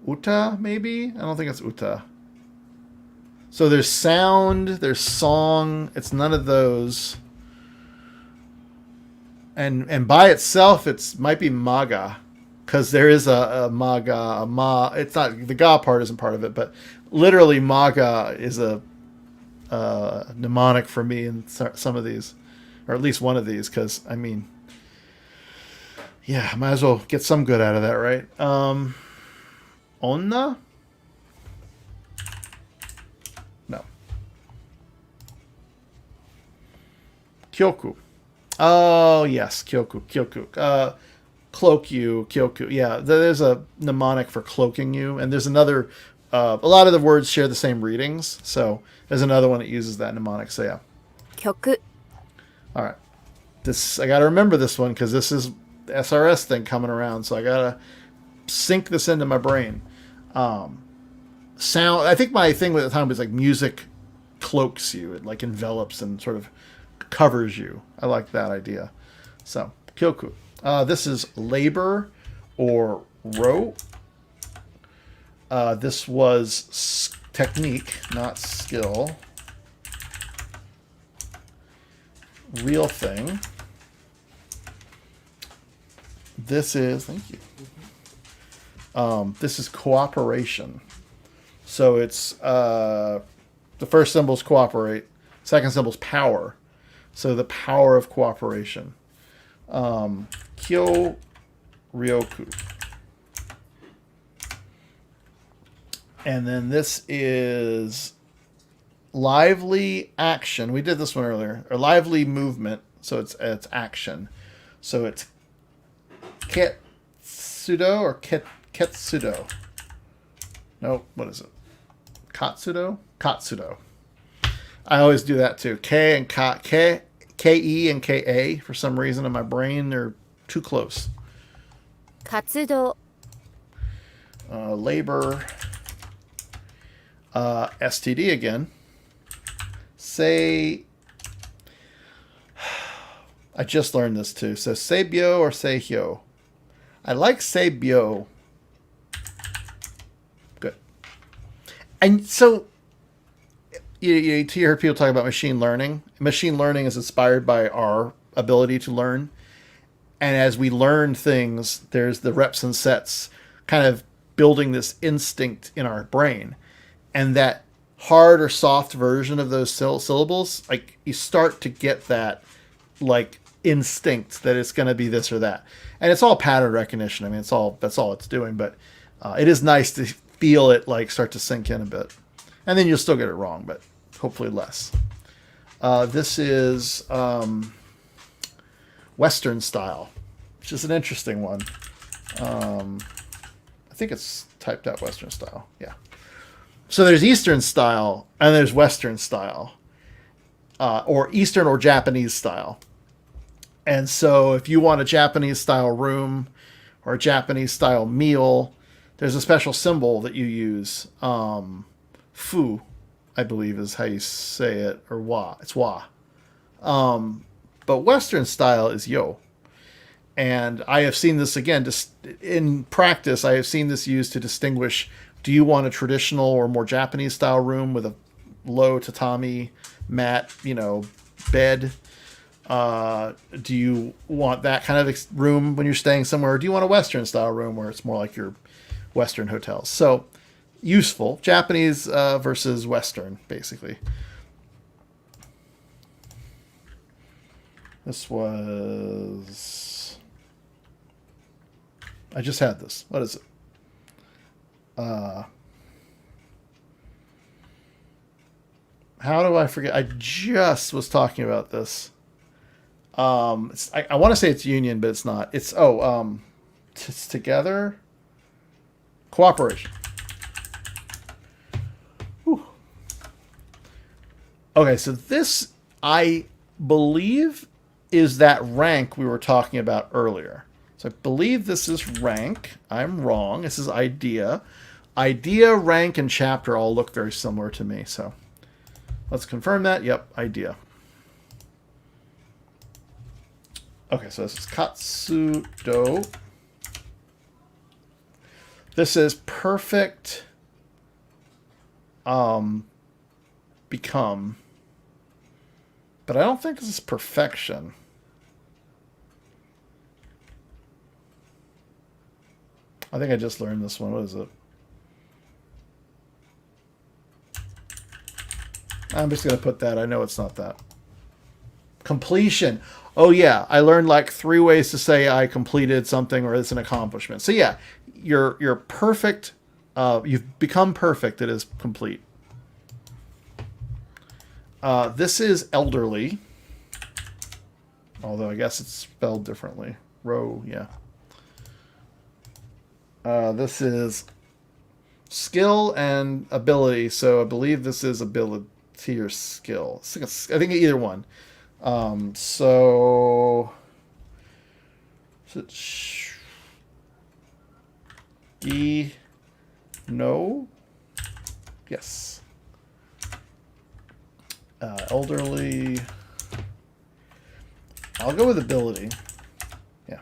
Uta, maybe? I don't think it's uta. So there's sound, there's song. It's none of those. And by itself, it might be maga, because there is a maga, It's not, the ga part isn't part of it, but literally maga is a mnemonic for me in some of these, or at least one of these, because I mean, yeah, might as well get some good out of that, right? Onna. Kyoku. Oh, yes. Kyoku. Cloak you. Kyoku. Yeah, there's a mnemonic for cloaking you. And there's another... a lot of the words share the same readings. So there's another one that uses that mnemonic. So, yeah. 曲 All right. I got to remember this one because this is the SRS thing coming around. So I got to sink this into my brain. Sound. I think my thing with the time was like music cloaks you. It like envelops and sort of covers you. I like that idea. So, Kyoku. This is labor or ro. This was technique, not skill. Real thing. This is, thank you. This is cooperation. So it's, the first symbol is cooperate. Second symbol is power. So the power of cooperation. Kyo Ryoku. And then this is lively action. We did this one earlier. Or lively movement. So it's action. So it's ketsudo or ketsudo. No, what is it? Katsudo? Katsudo. I always do that too. K and K-E and K-A. For some reason in my brain, they're too close. 活動 Labor. STD again. Say. I just learned this too. So seibyo or seihyo. I like seibyo. Good. And so you hear people talk about machine learning. Machine learning is inspired by our ability to learn. And as we learn things, there's the reps and sets kind of building this instinct in our brain. And that hard or soft version of those syllables, like you start to get that like instinct that it's going to be this or that. And it's all pattern recognition. I mean, that's all it's doing. But it is nice to feel it like start to sink in a bit. And then you'll still get it wrong, but hopefully less. This is Western style, which is an interesting one. I think it's typed out Western style. Yeah. So there's Eastern style and there's Western style, or Eastern or Japanese style. And so if you want a Japanese style room or a Japanese style meal, there's a special symbol that you use. Fu, I believe is how you say it, or wa. It's wa. But Western style is yo. And I have seen this again, just in practice, I have seen this used to distinguish, do you want a traditional or more Japanese style room with a low tatami mat, bed? Do you want that kind of room when you're staying somewhere? Or do you want a Western style room where it's more like your Western hotels? So useful. Japanese versus Western, basically. This was... I just had this. What is it? How do I forget? I just was talking about this. I want to say it's union, but it's not. It's it's together. Cooperation. Whew. Okay, so this I believe is that rank we were talking about earlier. So I believe this is rank. I'm wrong. This is idea. Idea, rank, and chapter all look very similar to me. So let's confirm that. Yep, idea. Okay, so this is Katsudo. This is perfect become. But I don't think this is perfection. I think I just learned this one. What is it? I'm just going to put that. I know it's not that. Completion. Oh, yeah. I learned like 3 ways to say I completed something or it's an accomplishment. So, yeah, you're perfect. You've become perfect. It is complete. This is elderly. Although I guess it's spelled differently. Ro, yeah. This is skill and ability, so I believe this is ability or skill. I think either one. So E no, yes. Elderly. I'll go with ability. Yeah.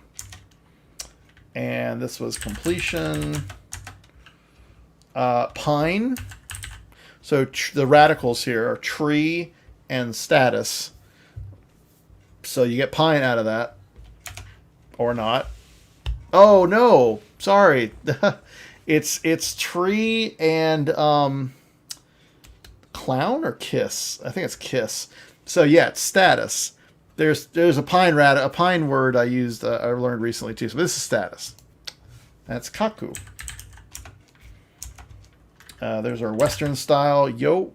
And this was completion. Pine. So the radicals here are tree and status. So you get pine out of that. Or not. Oh, no. Sorry. It's tree and clown or kiss? I think it's kiss. So yeah, it's status. There's a pine word I used I learned recently too. So this is status. That's kaku. There's our Western style yo.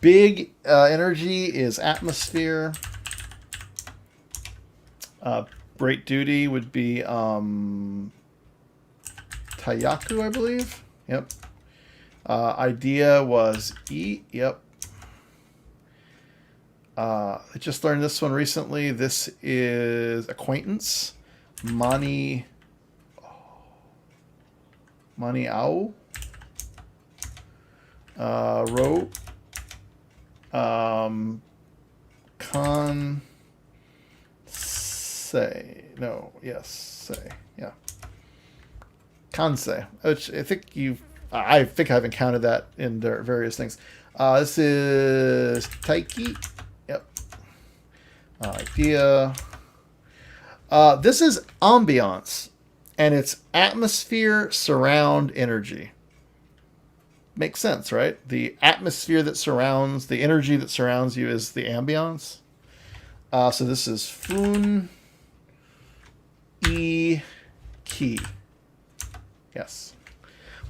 Big energy is atmosphere. Great duty would be Tayaku, I believe. Yep. Idea was E. Yep. I just learned this one recently. This is acquaintance. Mani Au. Ro. Con. Say. No. Yes. Say. Yeah. Kansei. Which I think I've encountered that in various things. This is Taiki. Yep. Idea. This is ambiance, and it's atmosphere surround energy. Makes sense, right? The atmosphere that surrounds, the energy that surrounds you is the ambiance. So this is Fun E Ki. Yes.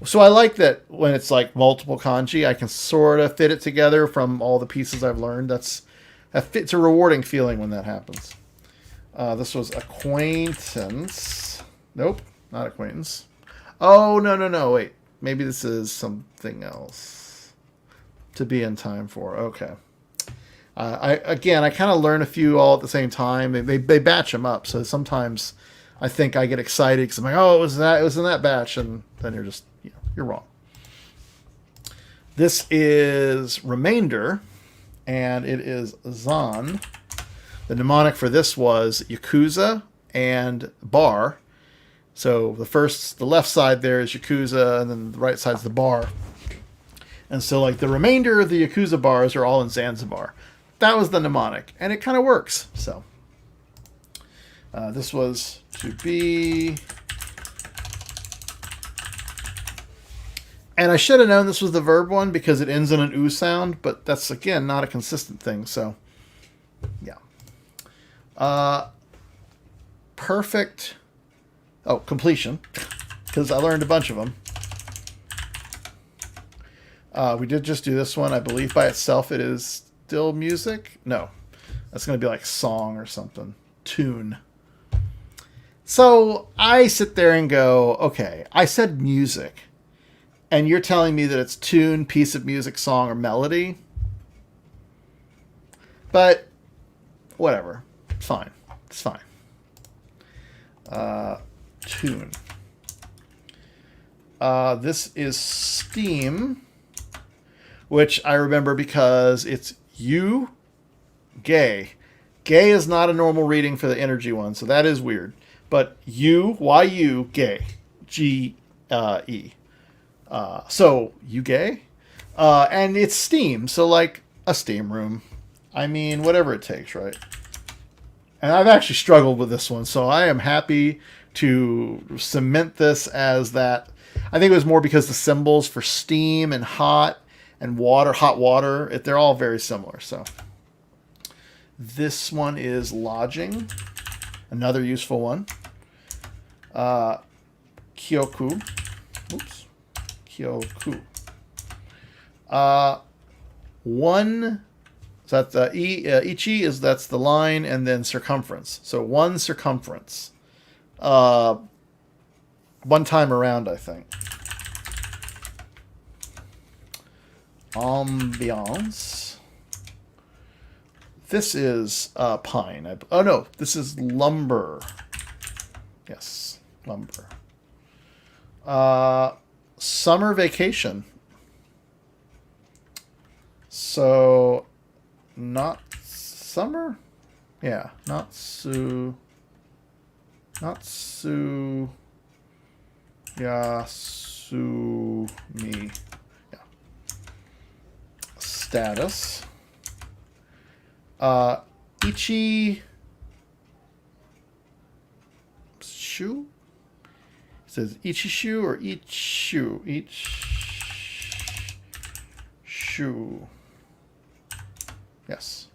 So I like that when it's like multiple kanji, I can sort of fit it together from all the pieces I've learned. It's a rewarding feeling when that happens. This was acquaintance. Nope, not acquaintance. Oh, no. Wait. Maybe this is something else. To be in time for. Okay. I kind of learn a few all at the same time. They batch them up. So sometimes I think I get excited because I'm like, oh, it was in that batch. And then you're wrong. This is remainder. And it is Zan. The mnemonic for this was Yakuza and bar. So the left side there is Yakuza, and then the right side is the bar. And so like the remainder of the Yakuza bars are all in Zanzibar. That was the mnemonic, and it kind of works. So this was to be. And I should have known this was the verb one because it ends in an oo sound, but that's, again, not a consistent thing. So, yeah. Perfect. Oh, completion. Because I learned a bunch of them. We did just do this one. I believe by itself it is still music. No. That's going to be like song or something. Tune. So I sit there and go, okay, I said music. And you're telling me that it's tune, piece of music, song, or melody. But whatever. It's fine. It's fine. Tune. This is Steam, which I remember because it's you, gay. Gay is not a normal reading for the energy one, so that is weird. But you, Y-U, gay. G-E. So, you gay? And it's steam, so like a steam room. I mean, whatever it takes, right? And I've actually struggled with this one, so I am happy to cement this as that. I think it was more because the symbols for steam and hot and water, hot water, they're all very similar. So this one is lodging, another useful one. Kyoku. Oops. Kyoku. One So that's ichi is that's the line, and then circumference. So one circumference. One time around, I think. Ambiance. This is pine. Oh no, this is lumber. Yes, lumber. Summer vacation. So, not summer? Yeah, not su. Not su. Yeah, su me. Yeah. Status. Ichi. Shu? It says Ichishu or Ichu? Shu. Yes.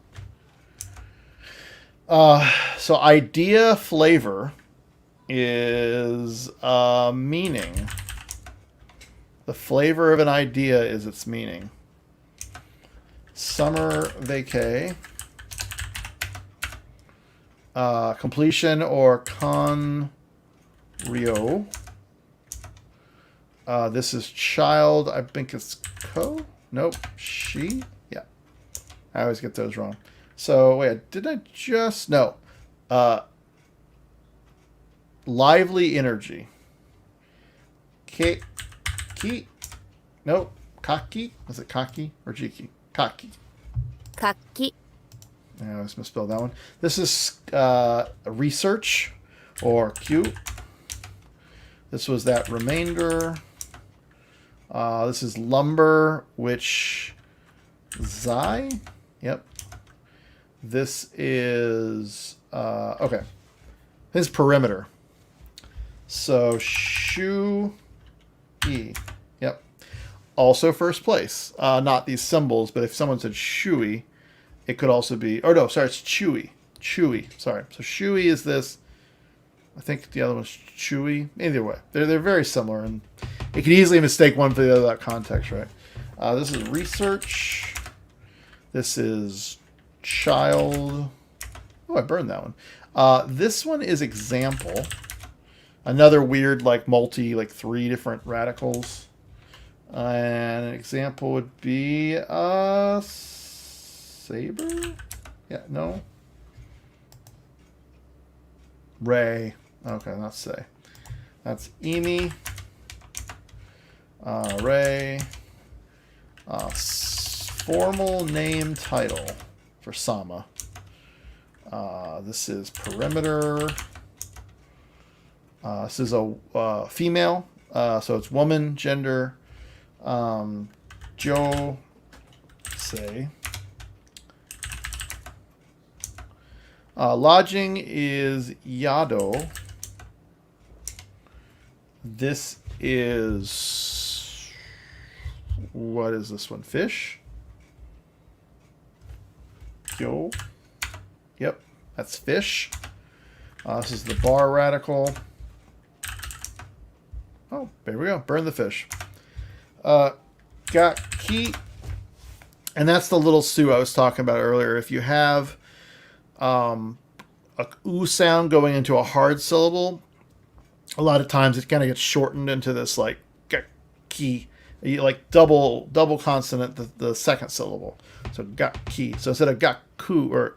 So idea flavor is meaning. The flavor of an idea is its meaning. Summer vacay. Completion or con rio. This is child. I think it's ko. Nope. She. Yeah. I always get those wrong. So wait, did I just no? Lively energy. Ki. Nope. Kaki. Was it kaki or jiki? Kaki. 活気 I always misspelled that one. This is research or Q. This was that remainder. This is lumber, which Zai. Yep. This is okay. This is perimeter. So shu e. Yep. Also first place. Not these symbols, but if someone said shui, it could also be. Oh no, sorry, it's chewy. Chewy. Sorry. So chewy is this. I think the other one's chewy. Either way, they're very similar, and you could easily mistake one for the other without context, right? This is research. This is child. Oh, I burned that one. This one is example. Another weird, like like 3 different radicals. And an example would be saber. Yeah, no. Ray. Okay, not say. That's Emi. Ray. Formal name title for Sama. This is perimeter. This is a female. So it's woman, gender. Joe. Say. Lodging is Yado. This is... What is this one? Fish? Yo. Yep, that's fish. This is the bar radical. Oh, there we go. Burn the fish. Got key. And that's the little su I was talking about earlier. If you have a oo sound going into a hard syllable, a lot of times it kind of gets shortened into this like ki, like double consonant the second syllable. So got ki. So instead of gaku or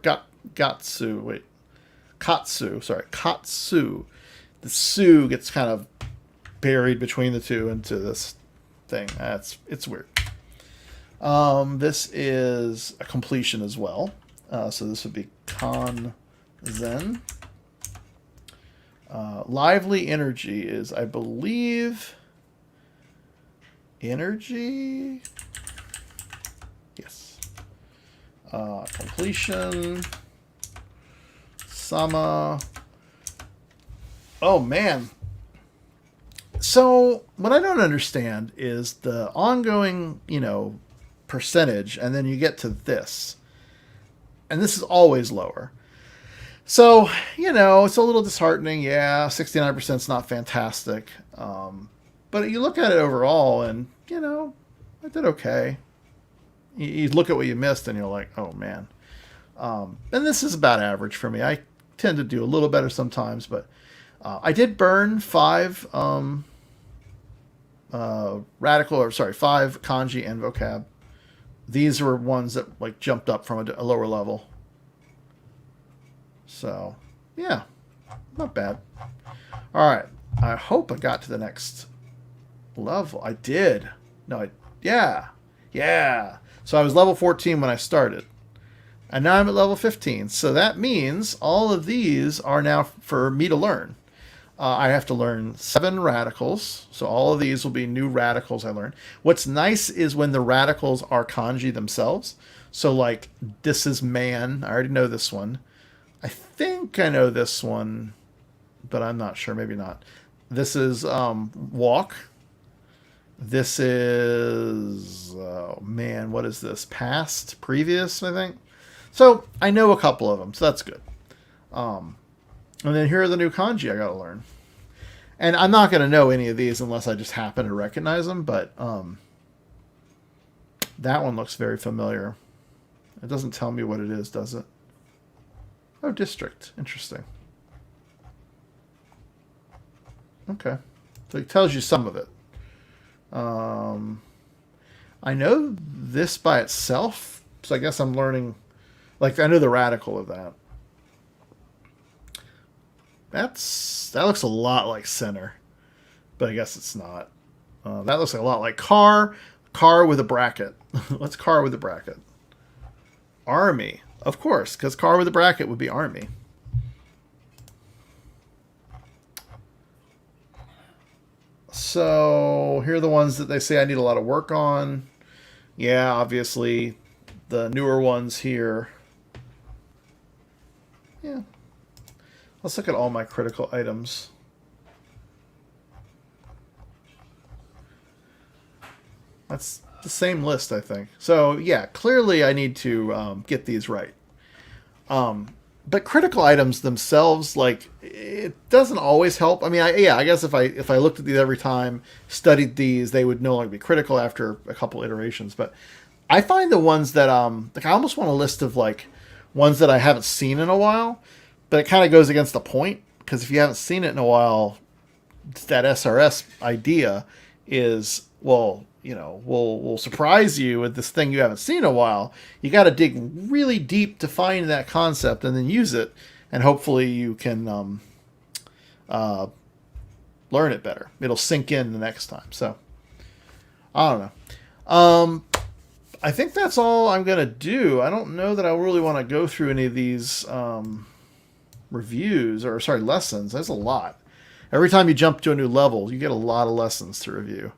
gatsu, katsu, the su gets kind of buried between the two into this thing. It's weird. This is a completion as well. So this would be Kan Zen. Lively energy is, I believe, energy. Yes. Completion. Sama. Oh, man. So what I don't understand is the ongoing, percentage, and then you get to this. And this is always lower. So, it's a little disheartening. Yeah, 69% is not fantastic. But you look at it overall, and, I did okay. You look at what you missed and you're like, oh man. And this is about average for me. I tend to do a little better sometimes, but I did burn 5 5 kanji and vocab. These were ones that like jumped up from a lower level. So, yeah, not bad. All right, I hope I got to the next level. I did. Yeah. So I was level 14 when I started. And now I'm at level 15. So that means all of these are now for me to learn. I have to learn 7 radicals. So all of these will be new radicals I learn. What's nice is when the radicals are kanji themselves. So like, this is man. I already know this one. I think I know this one, but I'm not sure. Maybe not. This is walk. This is, oh man, what is this? Past, previous, I think. So I know a couple of them, so that's good. And then here are the new kanji I got to learn. And I'm not going to know any of these unless I just happen to recognize them, but that one looks very familiar. It doesn't tell me what it is, does it? Oh, district. Interesting. Okay. So it tells you some of it. I know this by itself, so I guess I'm learning. Like, I know the radical of that. That looks a lot like center, but I guess it's not. That looks like a lot like car with a bracket. What's car with a bracket? Army, of course, because car with a bracket would be army. So here are the ones that they say I need a lot of work on. Yeah, obviously the newer ones here. Yeah. Let's look at all my critical items. That's the same list, I think. So yeah, clearly I need to get these right. But critical items themselves, like, it doesn't always help. I mean, I guess if I looked at these every time, studied these, they would no longer be critical after a couple iterations. But I find the ones that like, I almost want a list of like ones that I haven't seen in a while, but it kind of goes against the point, because if you haven't seen it in a while, that SRS idea is, well, you know, we'll surprise you with this thing you haven't seen in a while. You got to dig really deep to find that concept and then use it, and hopefully you can learn it better. It'll sink in the next time. So I don't know. I think that's all I'm gonna do. I don't know that I really want to go through any of these reviews, or sorry, lessons. There's a lot. Every time you jump to a new level, you get a lot of lessons to review.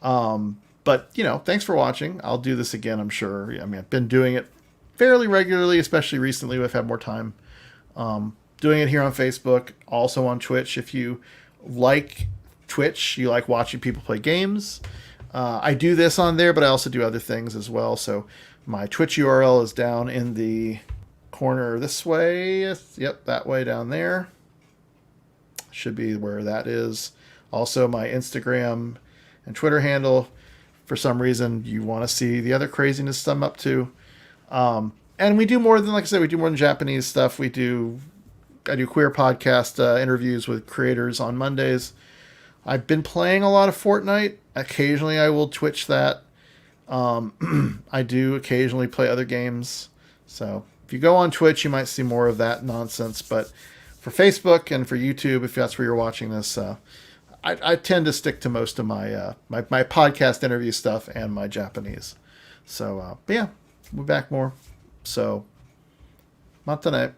But, you know, thanks for watching. I'll do this again, I'm sure. I mean, I've been doing it fairly regularly, especially recently when I've had more time. Doing it here on Facebook, also on Twitch. If you like Twitch, you like watching people play games, I do this on there, but I also do other things as well. So my Twitch URL is down in the corner this way. Yep, that way down there. Should be where that is. Also, my Instagram and Twitter handle. For some reason, you want to see the other craziness I'm up to. And we do more than, like I said, we do more than Japanese stuff. I do queer podcast interviews with creators on Mondays. I've been playing a lot of Fortnite. Occasionally I will Twitch that. I do occasionally play other games. So if you go on Twitch, you might see more of that nonsense. But for Facebook and for YouTube, if that's where you're watching this, I tend to stick to most of my my podcast interview stuff and my Japanese. So, but yeah, we'll be back more. So, matane.